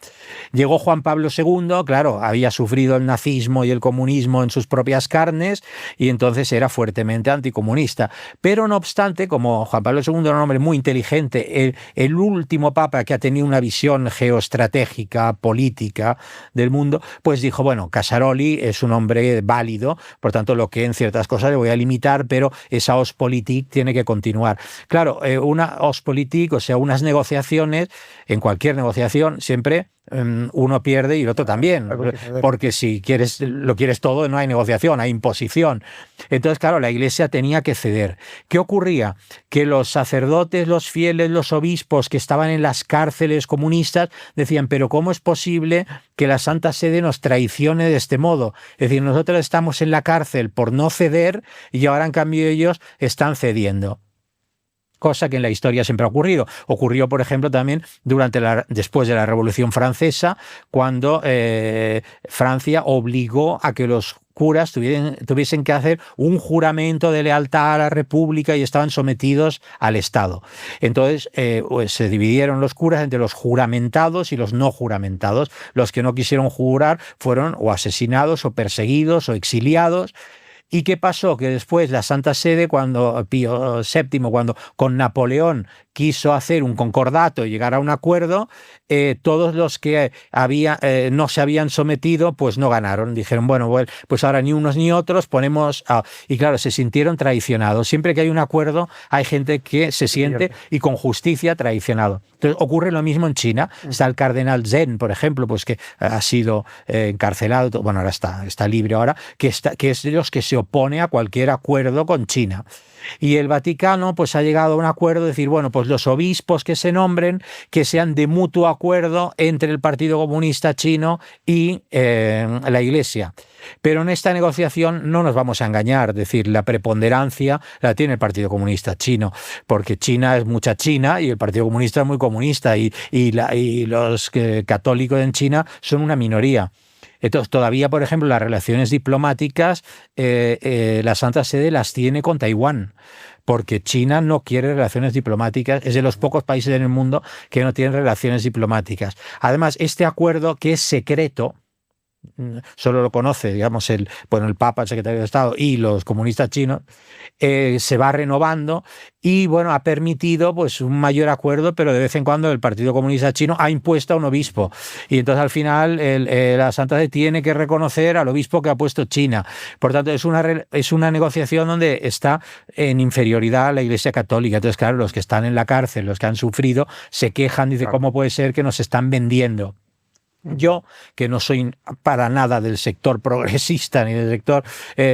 Llegó Juan Pablo II, claro, claro, había sufrido el nazismo y el comunismo en sus propias carnes y entonces era fuertemente anticomunista. Pero no obstante, como Juan Pablo II era un hombre muy inteligente, el último papa que ha tenido una visión geoestratégica, política del mundo, pues dijo, bueno, Casaroli es un hombre válido, por tanto lo que en ciertas cosas le voy a limitar, pero esa Ostpolitik tiene que continuar. Claro, una Ostpolitik, o sea, unas negociaciones, en cualquier negociación siempre uno pierde y el otro también, porque si lo quieres todo no hay negociación, hay imposición. Entonces, claro, la Iglesia tenía que ceder. ¿Qué ocurría? Que los sacerdotes, los fieles, los obispos que estaban en las cárceles comunistas decían, pero ¿cómo es posible que la Santa Sede nos traicione de este modo? Es decir, nosotros estamos en la cárcel por no ceder y ahora en cambio ellos están cediendo. Cosa que en la historia siempre ha ocurrido. Ocurrió, por ejemplo, también después de la Revolución Francesa, cuando Francia obligó a que los curas tuviesen que hacer un juramento de lealtad a la República y estaban sometidos al Estado. Entonces pues se dividieron los curas entre los juramentados y los no juramentados. Los que no quisieron jurar fueron o asesinados o perseguidos o exiliados. ¿Y qué pasó? Que después la Santa Sede, cuando Pío VII, cuando con Napoleón quiso hacer un concordato y llegar a un acuerdo, todos los que no se habían sometido, pues no ganaron. Dijeron, bueno, pues ahora ni unos ni otros ponemos... Y claro, se sintieron traicionados. Siempre que hay un acuerdo, hay gente que se siente, y con justicia, traicionado. Entonces ocurre lo mismo en China. Está el cardenal Zen, por ejemplo, pues que ha sido encarcelado, bueno, ahora está libre ahora, que es de los que se opone a cualquier acuerdo con China. Y el Vaticano pues ha llegado a un acuerdo de decir, bueno, pues los obispos que se nombren, que sean de mutuo acuerdo entre el Partido Comunista Chino y la Iglesia. Pero en esta negociación no nos vamos a engañar, es decir, la preponderancia la tiene el Partido Comunista Chino, porque China es mucha China y el Partido Comunista es muy comunista y los católicos en China son una minoría. Entonces, todavía, por ejemplo, las relaciones diplomáticas, la Santa Sede las tiene con Taiwán, porque China no quiere relaciones diplomáticas, es de los pocos países en el mundo que no tienen relaciones diplomáticas. Además, este acuerdo, que es secreto, solo lo conoce, digamos, el Papa, el secretario de Estado y los comunistas chinos, se va renovando y, bueno, ha permitido pues un mayor acuerdo, pero de vez en cuando el Partido Comunista Chino ha impuesto a un obispo y entonces al final la Santa Sede tiene que reconocer al obispo que ha puesto China. Por tanto, es una negociación donde está en inferioridad a la Iglesia Católica. Entonces, claro, los que están en la cárcel, los que han sufrido, se quejan, dicen, ¿cómo puede ser que nos están vendiendo? Yo, que no soy para nada del sector progresista ni del sector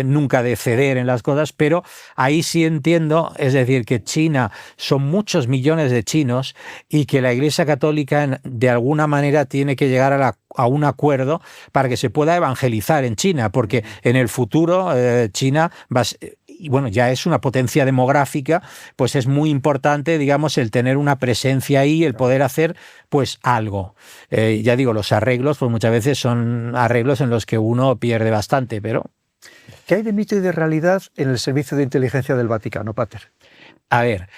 nunca de ceder en las cosas, pero ahí sí entiendo, es decir, que China son muchos millones de chinos y que la Iglesia Católica de alguna manera tiene que llegar a un acuerdo para que se pueda evangelizar en China, porque en el futuro China va a... Y bueno, ya es una potencia demográfica, pues es muy importante, digamos, el tener una presencia ahí, el poder hacer, pues, algo. Ya digo, los arreglos, pues muchas veces son arreglos en los que uno pierde bastante, pero... ¿Qué hay de mito y de realidad en el Servicio de Inteligencia del Vaticano, Pater? A ver,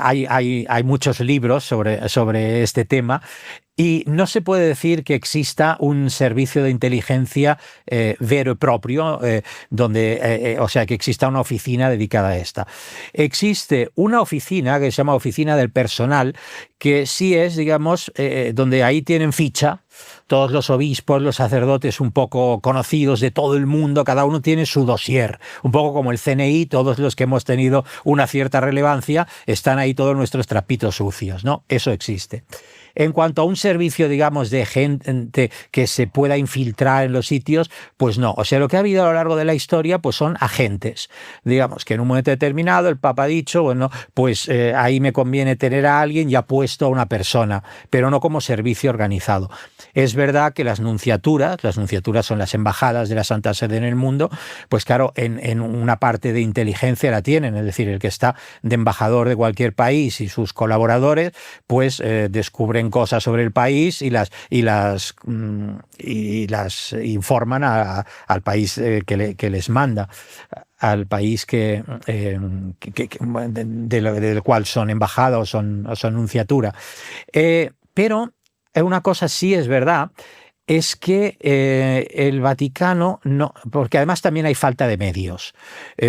hay muchos libros sobre este tema y no se puede decir que exista un servicio de inteligencia vero y propio, o sea, que exista una oficina dedicada a esta. Existe una oficina que se llama Oficina del Personal, que sí es, digamos, donde ahí tienen ficha todos los obispos, los sacerdotes un poco conocidos de todo el mundo, cada uno tiene su dossier, un poco como el CNI, todos los que hemos tenido una cierta relevancia, están ahí todos nuestros trapitos sucios, ¿no? Eso existe. En cuanto a un servicio, digamos, de gente que se pueda infiltrar en los sitios, pues no. O sea, lo que ha habido a lo largo de la historia, pues son agentes. Digamos que en un momento determinado el Papa ha dicho, bueno, pues ahí me conviene tener a alguien y ha puesto a una persona, pero no como servicio organizado. Es verdad que las nunciaturas son las embajadas de la Santa Sede en el mundo, pues claro, en una parte de inteligencia la tienen, es decir, el que está de embajador de cualquier país y sus colaboradores, pues descubren cosas sobre el país y las informan al país que les manda, al país del cual son embajada o son nunciatura. Pero una cosa sí es verdad, es que el Vaticano no, porque además también hay falta de medios.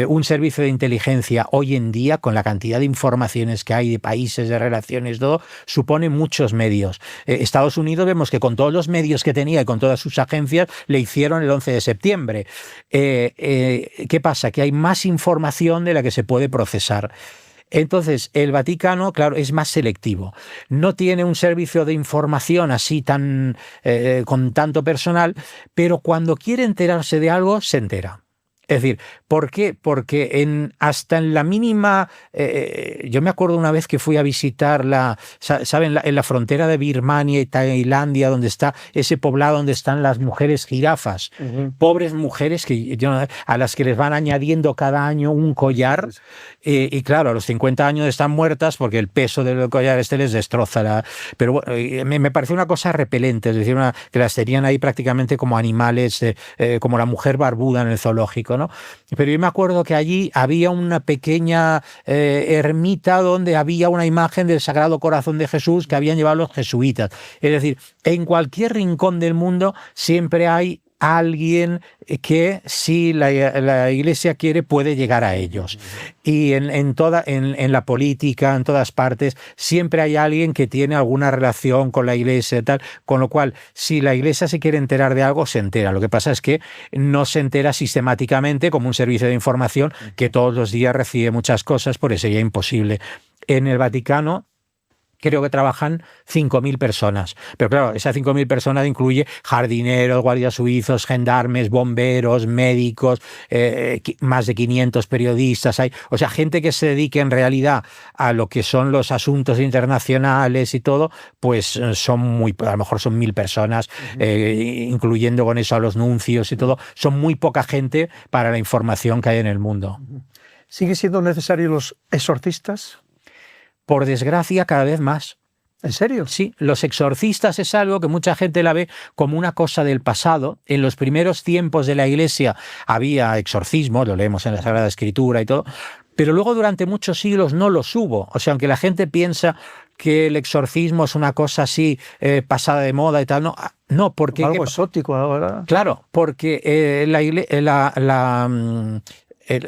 Un servicio de inteligencia hoy en día, con la cantidad de informaciones que hay de países, de relaciones, todo, supone muchos medios. Estados Unidos vemos que con todos los medios que tenía y con todas sus agencias le hicieron el 11 de septiembre. ¿Qué pasa? Que hay más información de la que se puede procesar. Entonces, el Vaticano, claro, es más selectivo. No tiene un servicio de información así tan con tanto personal, pero cuando quiere enterarse de algo, se entera. Es decir, ¿por qué? Porque hasta en la mínima... yo me acuerdo una vez que fui a visitar ¿saben? En la frontera de Birmania y Tailandia, donde está ese poblado donde están las mujeres jirafas. Pobres mujeres a las que les van añadiendo cada año un collar. Y claro, a los 50 años están muertas porque el peso del collar les destroza. Pero bueno, me pareció una cosa repelente, es decir, que las tenían ahí prácticamente como animales, como la mujer barbuda en el zoológico, ¿no? Pero yo me acuerdo que allí había una pequeña ermita donde había una imagen del Sagrado Corazón de Jesús que habían llevado los jesuitas. Es decir, en cualquier rincón del mundo siempre hay alguien que, si la Iglesia quiere, puede llegar a ellos. Y en la política, en todas partes, siempre hay alguien que tiene alguna relación con la Iglesia y tal, con lo cual, si la Iglesia se quiere enterar de algo, se entera. Lo que pasa es que no se entera sistemáticamente como un servicio de información que todos los días recibe muchas cosas, por eso sería imposible. En el Vaticano creo que trabajan 5.000 personas. Pero claro, esas 5.000 personas incluye jardineros, guardias suizos, gendarmes, bomberos, médicos, más de 500 periodistas. O sea, gente que se dedique en realidad a lo que son los asuntos internacionales y todo, pues a lo mejor son 1.000 personas, incluyendo con eso a los nuncios y todo. Son muy poca gente para la información que hay en el mundo. ¿Siguen siendo necesarios los exorcistas? Por desgracia, cada vez más. ¿En serio? Sí, los exorcistas es algo que mucha gente la ve como una cosa del pasado. En los primeros tiempos de la Iglesia había exorcismos, lo leemos en la Sagrada Escritura y todo, pero luego durante muchos siglos no los hubo. O sea, aunque la gente piensa que el exorcismo es una cosa así pasada de moda y tal, no, porque... Algo exótico ahora. Claro, porque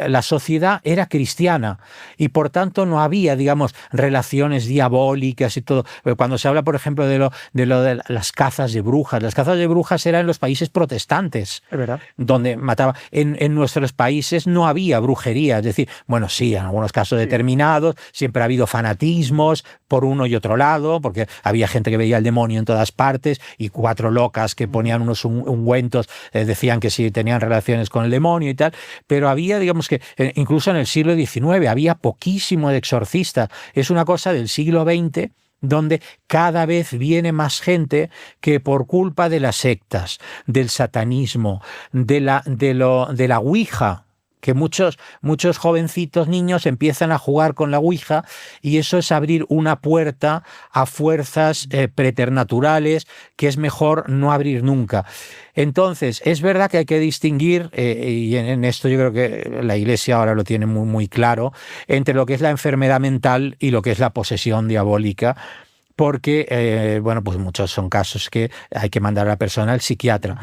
la sociedad era cristiana y por tanto no había, digamos, relaciones diabólicas y todo. Cuando se habla, por ejemplo, de las cazas de brujas, las cazas de brujas eran en los países protestantes, es verdad, donde mataba. En nuestros países no había brujería, es decir, bueno, sí, en algunos casos determinados, siempre ha habido fanatismos por uno y otro lado, porque había gente que veía el demonio en todas partes y 4 locas que ponían unos ungüentos, decían que sí tenían relaciones con el demonio y tal, pero había, digamos que incluso en el siglo XIX había poquísimo de exorcistas. Es una cosa del siglo XX donde cada vez viene más gente que por culpa de las sectas, del satanismo, de la Ouija, que muchos jovencitos niños empiezan a jugar con la Ouija y eso es abrir una puerta a fuerzas preternaturales que es mejor no abrir nunca. Entonces, es verdad que hay que distinguir, y en esto yo creo que la Iglesia ahora lo tiene muy, muy claro, entre lo que es la enfermedad mental y lo que es la posesión diabólica, porque, bueno, pues muchos son casos que hay que mandar a la persona al psiquiatra.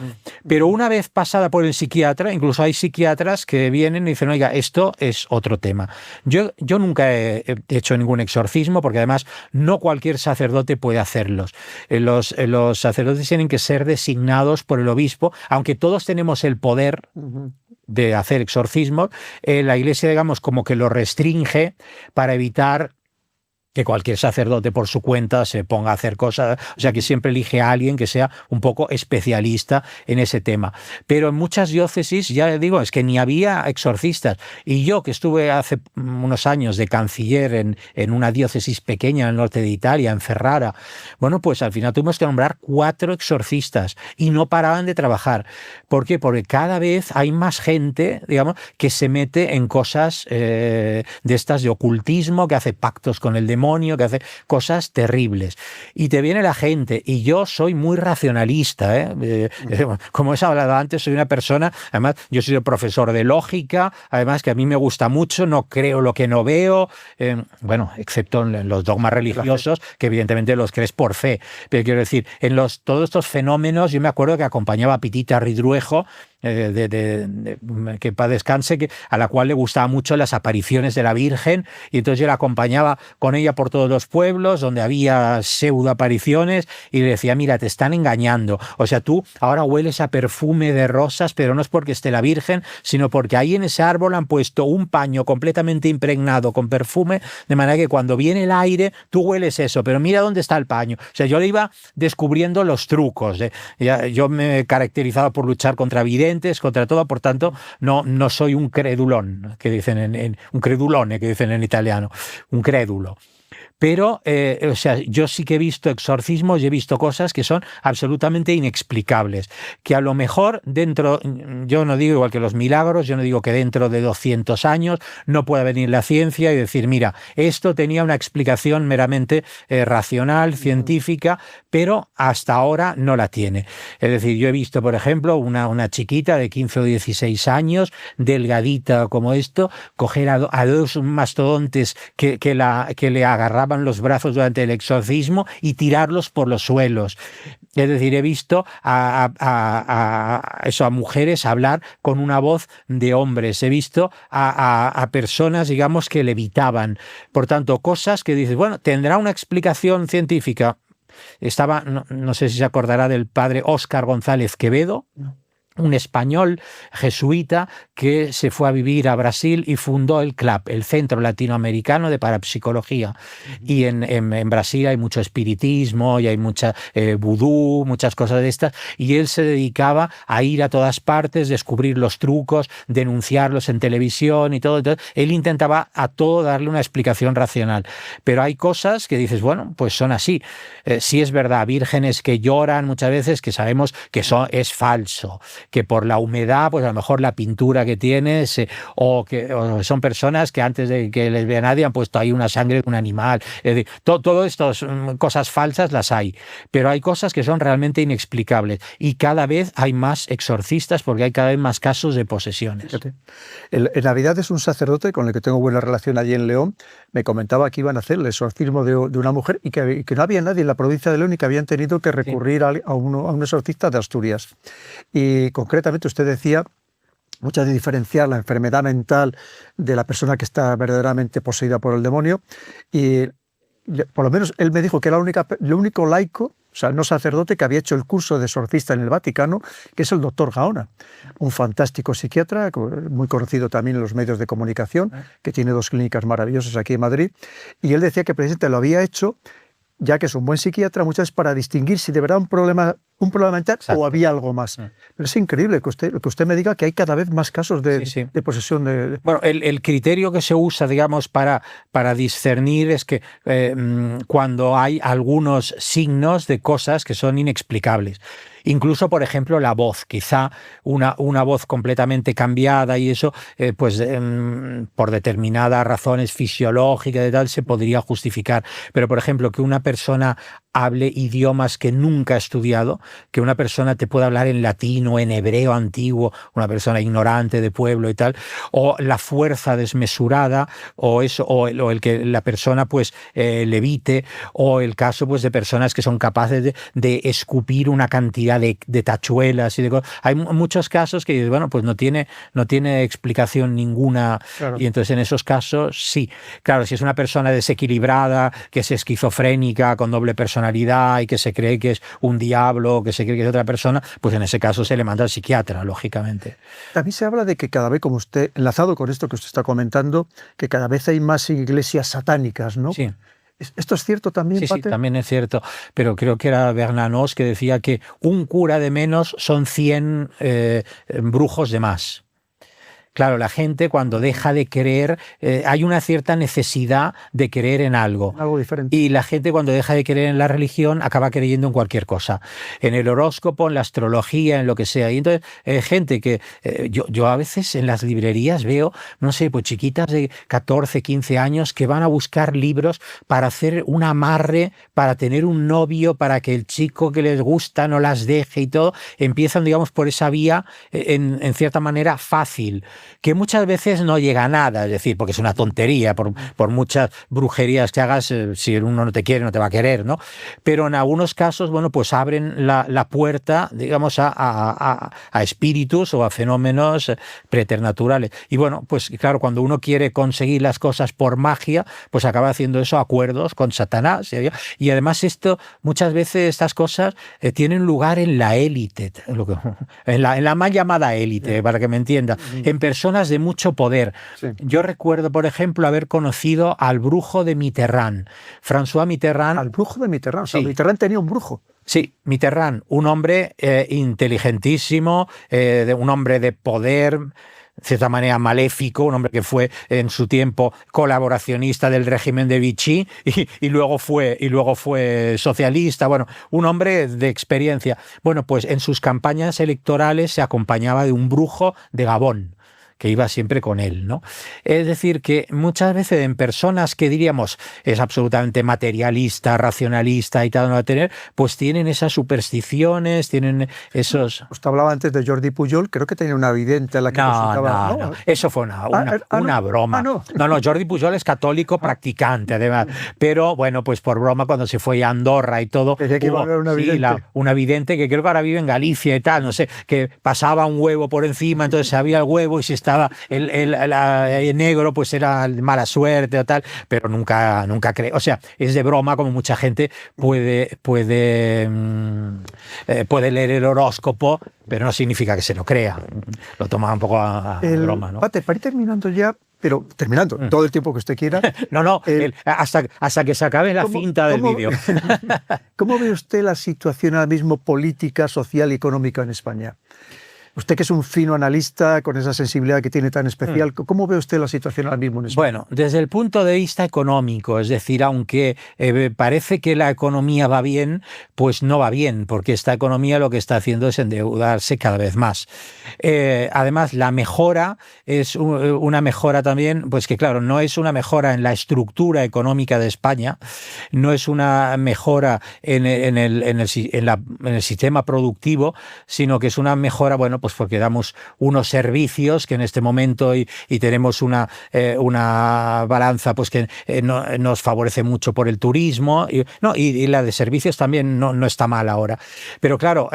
Pero una vez pasada por el psiquiatra, incluso hay psiquiatras que vienen y dicen, oiga, esto es otro tema. Yo nunca he hecho ningún exorcismo, porque además no cualquier sacerdote puede hacerlos. Los sacerdotes tienen que ser designados por el obispo, aunque todos tenemos el poder de hacer exorcismos, la Iglesia, digamos, como que lo restringe para evitar que cualquier sacerdote por su cuenta se ponga a hacer cosas, o sea que siempre elige a alguien que sea un poco especialista en ese tema. Pero en muchas diócesis, ya digo, es que ni había exorcistas. Y yo, que estuve hace unos años de canciller en una diócesis pequeña en el norte de Italia, en Ferrara, bueno, pues al final tuvimos que nombrar 4 exorcistas y no paraban de trabajar. ¿Por qué? Porque cada vez hay más gente, digamos, que se mete en cosas de estas de ocultismo, que hace pactos con el demonio, demonio, que hace cosas terribles. Y te viene la gente, y yo soy muy racionalista, como os he hablado antes, soy una persona, además yo soy profesor de lógica, además que a mí me gusta mucho, no creo lo que no veo, bueno, excepto en los dogmas religiosos, que evidentemente los crees por fe, pero quiero decir, en todos estos fenómenos, yo me acuerdo que acompañaba a Pitita Ridruejo, que para descanse, a la cual le gustaban mucho las apariciones de la Virgen, y entonces yo la acompañaba con ella por todos los pueblos donde había pseudo apariciones y le decía, mira, te están engañando, o sea, tú ahora hueles a perfume de rosas, pero no es porque esté la Virgen, sino porque ahí en ese árbol han puesto un paño completamente impregnado con perfume, de manera que cuando viene el aire tú hueles eso, pero mira dónde está el paño. O sea, yo le iba descubriendo los trucos. Yo me he caracterizado por luchar contra videntes, contra todo, por tanto no soy un credulón, que dicen un credulone, que dicen en italiano, un crédulo. Pero, o sea, yo sí que he visto exorcismos y he visto cosas que son absolutamente inexplicables, que a lo mejor yo no digo igual que los milagros, yo no digo que dentro de 200 años no pueda venir la ciencia y decir, mira, esto tenía una explicación meramente racional, científica, pero hasta ahora no la tiene. Es decir, yo he visto, por ejemplo, una chiquita de 15 o 16 años, delgadita como esto, coger a dos mastodontes que le agarraban los brazos durante el exorcismo y tirarlos por los suelos. Es decir, he visto a mujeres hablar con una voz de hombres, he visto a personas, digamos, que levitaban. Por tanto, cosas que dices, bueno, ¿tendrá una explicación científica? No sé si se acordará del padre Óscar González Quevedo, un español jesuita que se fue a vivir a Brasil y fundó el CLAP, el Centro Latinoamericano de Parapsicología. Y en Brasil hay mucho espiritismo y hay mucha vudú, muchas cosas de estas, y él se dedicaba a ir a todas partes, descubrir los trucos, denunciarlos en televisión y todo. Entonces, él intentaba a todo darle una explicación racional. Pero hay cosas que dices, bueno, pues son así. Sí es verdad, vírgenes que lloran muchas veces, que sabemos que es falso, que por la humedad, pues a lo mejor la pintura que tienes, o son personas que antes de que les vea nadie han puesto ahí una sangre de un animal. Es decir, todo estas cosas falsas las hay, pero hay cosas que son realmente inexplicables y cada vez hay más exorcistas porque hay cada vez más casos de posesiones. Fíjate. En Navidades un sacerdote con el que tengo buena relación allí en León me comentaba que iban a hacer el exorcismo de una mujer y que no había nadie en la provincia de León y que habían tenido que recurrir a un exorcista de Asturias. Y concretamente usted decía muchas de diferenciar la enfermedad mental de la persona que está verdaderamente poseída por el demonio, y por lo menos él me dijo que era el único laico, o sea, no sacerdote, que había hecho el curso de exorcista en el Vaticano, que es el doctor Gaona, un fantástico psiquiatra, muy conocido también en los medios de comunicación, que tiene 2 clínicas maravillosas aquí en Madrid, y él decía que precisamente lo había hecho, ya que es un buen psiquiatra, muchas veces para distinguir si de verdad un problema mental o había algo más. Pero es increíble que usted me diga que hay cada vez más casos de posesión de... Bueno, el criterio que se usa, digamos, para discernir es que cuando hay algunos signos de cosas que son inexplicables. Incluso, por ejemplo, la voz, quizá una voz completamente cambiada y eso, pues por determinadas razones fisiológicas y tal, se podría justificar. Pero, por ejemplo, que una persona hable idiomas que nunca ha estudiado, que una persona te pueda hablar en latín o en hebreo antiguo, una persona ignorante de pueblo y tal, o la fuerza desmesurada, o eso, o el que la persona pues levite, o el caso pues de personas que son capaces de escupir una cantidad de tachuelas y de cosas. Hay muchos casos que dices, bueno, pues no tiene explicación ninguna. Claro. Y entonces en esos casos sí. Claro, si es una persona desequilibrada, que es esquizofrénica, con doble personalidad y que se cree que es un diablo, que se cree que es otra persona, pues en ese caso se le manda al psiquiatra, lógicamente. También se habla de que cada vez, como usted, enlazado con esto que usted está comentando, que cada vez hay más iglesias satánicas, ¿no? Sí. ¿Esto es cierto también, Sí, Pater? sí, también es cierto, pero creo que era Bernanos que decía que un cura de menos son 100 brujos de más. Claro, la gente cuando deja de creer, hay una cierta necesidad de creer en algo. Algo diferente. Y la gente cuando deja de creer en la religión acaba creyendo en cualquier cosa. En el horóscopo, en la astrología, en lo que sea. Y entonces, gente que... yo a veces en las librerías veo, no sé, pues chiquitas de 14, 15 años que van a buscar libros para hacer un amarre, para tener un novio, para que el chico que les gusta no las deje y todo. Empiezan, digamos, por esa vía, en cierta manera, fácil, que muchas veces no llega a nada, es decir, porque es una tontería, por muchas brujerías que hagas, si uno no te quiere, no te va a querer, ¿no? Pero en algunos casos, bueno, pues abren la puerta, digamos, a espíritus o a fenómenos preternaturales. Y bueno, pues claro, cuando uno quiere conseguir las cosas por magia, pues acaba haciendo eso, acuerdos con Satanás. Y además muchas veces estas cosas tienen lugar en la élite, en la mal llamada élite, para que me entienda, en personas de mucho poder. Sí. Yo recuerdo, por ejemplo, haber conocido al brujo de Mitterrand, François Mitterrand. Al brujo de Mitterrand, sí. O sea, Mitterrand tenía un brujo. Sí, Mitterrand, un hombre inteligentísimo, un hombre de poder, de cierta manera maléfico, un hombre que fue en su tiempo colaboracionista del régimen de Vichy y luego fue socialista, bueno, un hombre de experiencia. Bueno, pues en sus campañas electorales se acompañaba de un brujo de Gabón, que iba siempre con él, ¿no? Es decir, que muchas veces en personas que diríamos es absolutamente materialista, racionalista y tal, no va a tener, pues tienen esas supersticiones, tienen esos... Usted hablaba antes de Jordi Pujol, creo que tenía una vidente a la que consultaba... No, eso fue una broma. No, Jordi Pujol es católico practicante, además, pero bueno, pues por broma cuando se fue a Andorra y todo, una vidente que creo que ahora vive en Galicia y tal, no sé, que pasaba un huevo por encima, entonces se abría el huevo y si estaba el negro, pues era mala suerte o tal, pero nunca creo. O sea, es de broma, como mucha gente puede leer el horóscopo, pero no significa que se lo crea. Lo toma un poco a broma, ¿no? Pate, para ir terminando ya, pero terminando, todo el tiempo que usted quiera. Hasta que se acabe la cinta del vídeo. ¿Cómo ve usted la situación ahora mismo política, social y económica en España? Usted que es un fino analista con esa sensibilidad que tiene tan especial, ¿cómo ve usted la situación ahora mismo en España? Bueno, desde el punto de vista económico, es decir, aunque parece que la economía va bien, pues no va bien, porque esta economía lo que está haciendo es endeudarse cada vez más. Además, la mejora es una mejora también, pues que claro, no es una mejora en la estructura económica de España, no es una mejora en el sistema productivo, sino que es una mejora, bueno, pues porque damos unos servicios que en este momento y tenemos una balanza pues que nos favorece mucho por el turismo y la de servicios también no está mal ahora. Pero claro,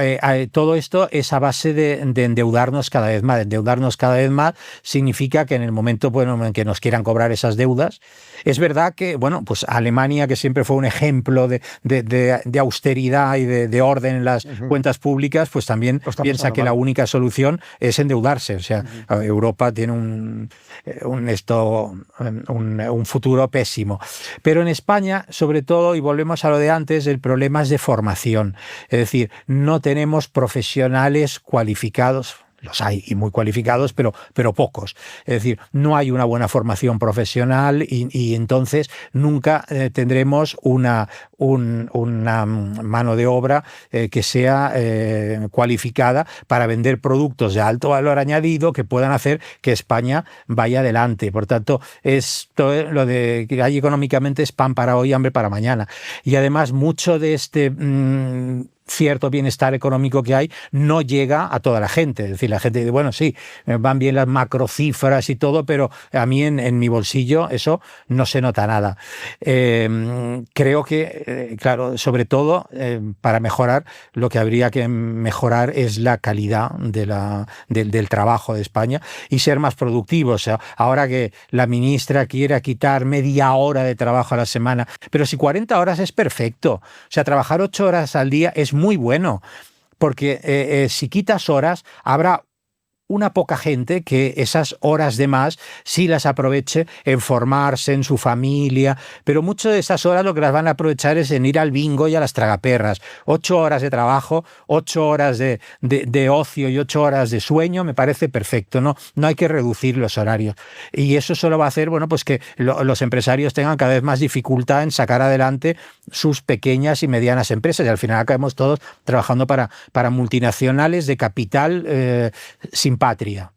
todo esto es a base de endeudarnos cada vez más. Endeudarnos cada vez más significa que en el momento en que nos quieran cobrar esas deudas, es verdad que, bueno, pues Alemania, que siempre fue un ejemplo de austeridad y de orden en las cuentas públicas, pues también piensa que la única solución es endeudarse. O sea, Europa tiene un futuro pésimo. Pero en España, sobre todo, y volvemos a lo de antes, el problema es de formación. Es decir, no tenemos profesionales cualificados. Los hay y muy cualificados, pero pocos. Es decir, no hay una buena formación profesional y entonces nunca tendremos una mano de obra que sea cualificada para vender productos de alto valor añadido que puedan hacer que España vaya adelante. Por tanto, esto lo de que hay económicamente es pan para hoy, hambre para mañana. Y además, mucho de este cierto bienestar económico que hay no llega a toda la gente. Es decir, la gente dice, bueno, sí, van bien las macrocifras y todo, pero a mí en mi bolsillo eso no se nota nada. Creo que, claro, sobre todo para mejorar, lo que habría que mejorar es la calidad del trabajo de España y ser más productivos. O sea, ahora que la ministra quiere quitar media hora de trabajo a la semana, pero si 40 horas es perfecto. O sea, trabajar 8 horas al día es muy bueno, porque si quitas horas habrá una poca gente que esas horas de más sí las aproveche en formarse, en su familia, pero muchas de esas horas lo que las van a aprovechar es en ir al bingo y a las tragaperras. 8 horas de trabajo, 8 horas de ocio y 8 horas de sueño me parece perfecto, no hay que reducir los horarios. Y eso solo va a hacer, bueno, pues que los empresarios tengan cada vez más dificultad en sacar adelante sus pequeñas y medianas empresas, y al final acabemos todos trabajando para multinacionales de capital sin patria,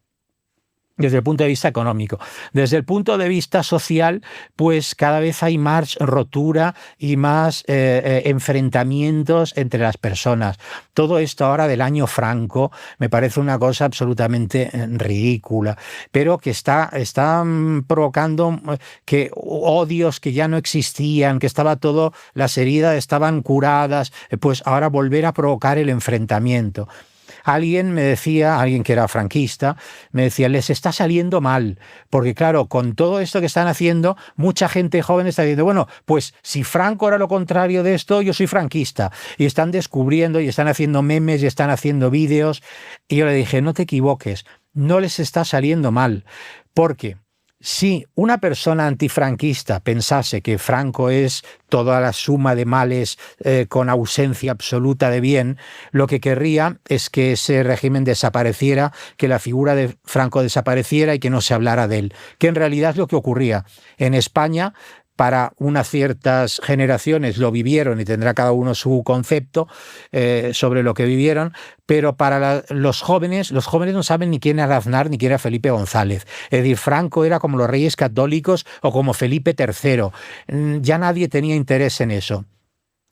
desde el punto de vista económico. Desde el punto de vista social, pues cada vez hay más rotura y más enfrentamientos entre las personas. Todo esto ahora del año Franco me parece una cosa absolutamente ridícula, pero que está provocando que odios que ya no existían, que estaba todo, las heridas estaban curadas, pues ahora volver a provocar el enfrentamiento. Alguien me decía, alguien que era franquista, me decía, les está saliendo mal, porque claro, con todo esto que están haciendo, mucha gente joven está diciendo, bueno, pues si Franco era lo contrario de esto, yo soy franquista. Y están descubriendo y están haciendo memes y están haciendo vídeos. Y yo le dije, no te equivoques, no les está saliendo mal, porque si una persona antifranquista pensase que Franco es toda la suma de males con ausencia absoluta de bien, lo que querría es que ese régimen desapareciera, que la figura de Franco desapareciera y que no se hablara de él, que en realidad es lo que ocurría. En España, para unas ciertas generaciones lo vivieron y tendrá cada uno su concepto sobre lo que vivieron, pero para los jóvenes no saben ni quién era Aznar ni quién era Felipe González. Es decir, Franco era como los reyes católicos o como Felipe III. Ya nadie tenía interés en eso.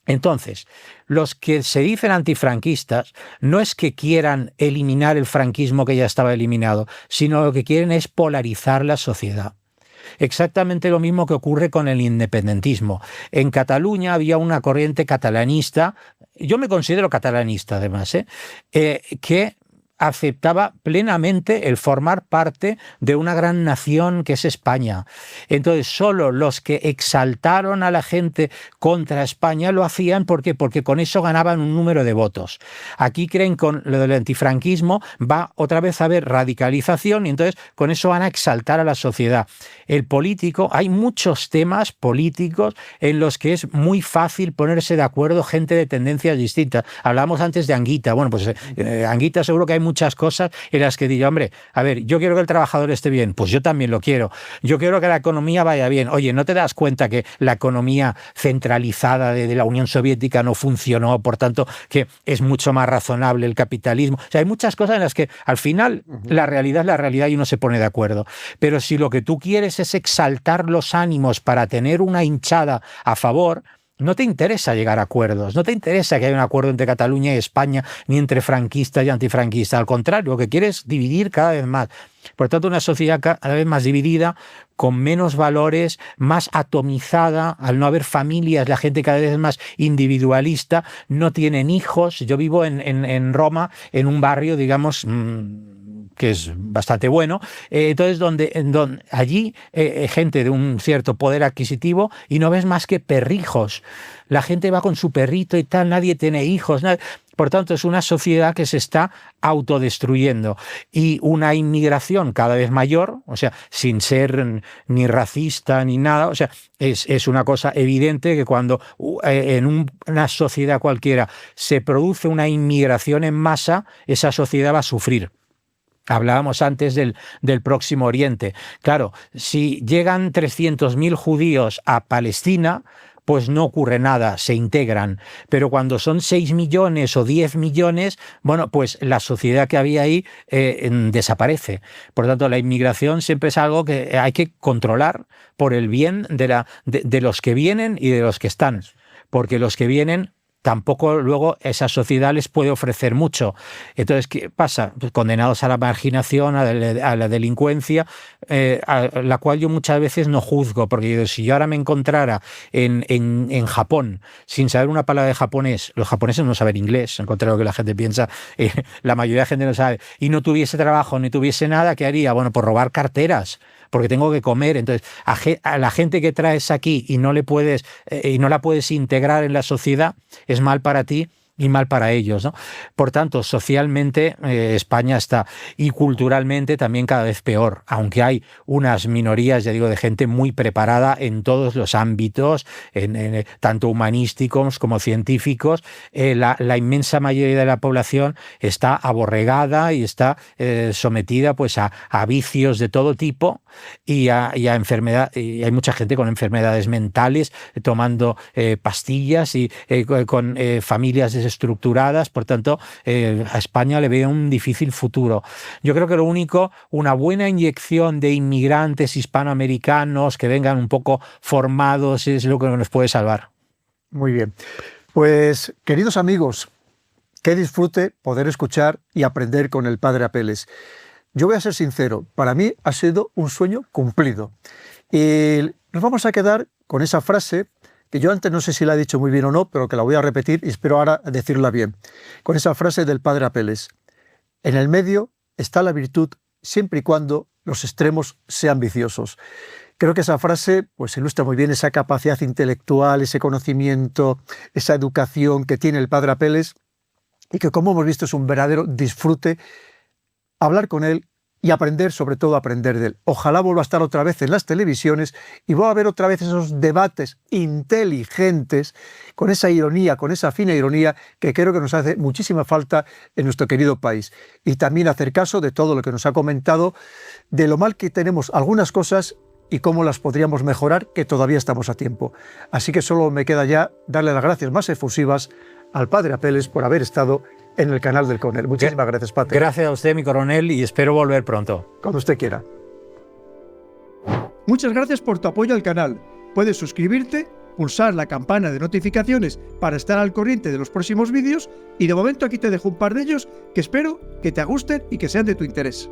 Entonces, los que se dicen antifranquistas no es que quieran eliminar el franquismo que ya estaba eliminado, sino lo que quieren es polarizar la sociedad. Exactamente lo mismo que ocurre con el independentismo. En Cataluña había una corriente catalanista, yo me considero catalanista además, que aceptaba plenamente el formar parte de una gran nación que es España. Entonces, solo los que exaltaron a la gente contra España lo hacían porque con eso ganaban un número de votos. Aquí creen con lo del antifranquismo va otra vez a haber radicalización y entonces con eso van a exaltar a la sociedad. El político, hay muchos temas políticos en los que es muy fácil ponerse de acuerdo gente de tendencias distintas. Hablábamos antes de Anguita. Bueno, pues Anguita seguro que hay muchas cosas en las que digo, hombre, a ver, yo quiero que el trabajador esté bien, pues yo también lo quiero. Yo quiero que la economía vaya bien. Oye, ¿no te das cuenta que la economía centralizada de la Unión Soviética no funcionó? Por tanto, que es mucho más razonable el capitalismo. O sea, hay muchas cosas en las que al final la realidad es la realidad y uno se pone de acuerdo. Pero si lo que tú quieres es exaltar los ánimos para tener una hinchada a favor, no te interesa llegar a acuerdos, no te interesa que haya un acuerdo entre Cataluña y España, ni entre franquistas y antifranquistas. Al contrario, lo que quieres es dividir cada vez más. Por tanto, una sociedad cada vez más dividida, con menos valores, más atomizada, al no haber familias, la gente cada vez es más individualista, no tienen hijos. Yo vivo en Roma, en un barrio, digamos, que es bastante bueno, entonces donde allí gente de un cierto poder adquisitivo y no ves más que perrijos. La gente va con su perrito y tal, nadie tiene hijos. Por tanto, es una sociedad que se está autodestruyendo y una inmigración cada vez mayor, o sea, sin ser ni racista ni nada, o sea, es una cosa evidente que cuando en una sociedad cualquiera se produce una inmigración en masa, esa sociedad va a sufrir. Hablábamos antes del Próximo Oriente. Claro, si llegan 300.000 judíos a Palestina, pues no ocurre nada, se integran. Pero cuando son 6 millones o 10 millones, bueno, pues la sociedad que había ahí desaparece. Por tanto, la inmigración siempre es algo que hay que controlar por el bien de los que vienen y de los que están. Porque los que vienen tampoco luego esa sociedad les puede ofrecer mucho. Entonces, ¿qué pasa? Pues condenados a la marginación, a la delincuencia, a la cual yo muchas veces no juzgo, porque si yo ahora me encontrara en Japón sin saber una palabra de japonés, los japoneses no saben inglés, en contrario a lo que la gente piensa, la mayoría de la gente no sabe, y no tuviese trabajo ni tuviese nada, ¿qué haría? Bueno, pues robar carteras, porque tengo que comer. Entonces, a la gente que traes aquí y no la puedes integrar en la sociedad, es mal para ti y mal para ellos, ¿no? Por tanto, socialmente España está, y culturalmente también cada vez peor, aunque hay unas minorías, ya digo, de gente muy preparada en todos los ámbitos, tanto humanísticos como científicos. La inmensa mayoría de la población está aborregada y está sometida pues a vicios de todo tipo y a enfermedad, y hay mucha gente con enfermedades mentales tomando pastillas y con familias desestructuradas. Por tanto, a España le veo un difícil futuro. Yo creo que lo único, una buena inyección de inmigrantes hispanoamericanos que vengan un poco formados es lo que nos puede salvar. Muy bien. Pues, queridos amigos, qué disfrute poder escuchar y aprender con el padre Apeles. Yo voy a ser sincero, para mí ha sido un sueño cumplido. Y nos vamos a quedar con esa frase que yo antes no sé si la he dicho muy bien o no, pero que la voy a repetir y espero ahora decirla bien. Con esa frase del padre Apeles: en el medio está la virtud siempre y cuando los extremos sean viciosos. Creo que esa frase pues ilustra muy bien esa capacidad intelectual, ese conocimiento, esa educación que tiene el padre Apeles y que, como hemos visto, es un verdadero disfrute hablar con él y aprender, sobre todo aprender de él. Ojalá vuelva a estar otra vez en las televisiones y vuelva a ver otra vez esos debates inteligentes, con esa ironía, con esa fina ironía que creo que nos hace muchísima falta en nuestro querido país. Y también hacer caso de todo lo que nos ha comentado, de lo mal que tenemos algunas cosas y cómo las podríamos mejorar, que todavía estamos a tiempo. Así que solo me queda ya darle las gracias más efusivas al padre Apeles por haber estado en el canal del Coronel. Muchísimas gracias, padre. Gracias a usted, mi coronel, y espero volver pronto. Cuando usted quiera. Muchas gracias por tu apoyo al canal. Puedes suscribirte, pulsar la campana de notificaciones para estar al corriente de los próximos vídeos y de momento aquí te dejo un par de ellos que espero que te gusten y que sean de tu interés.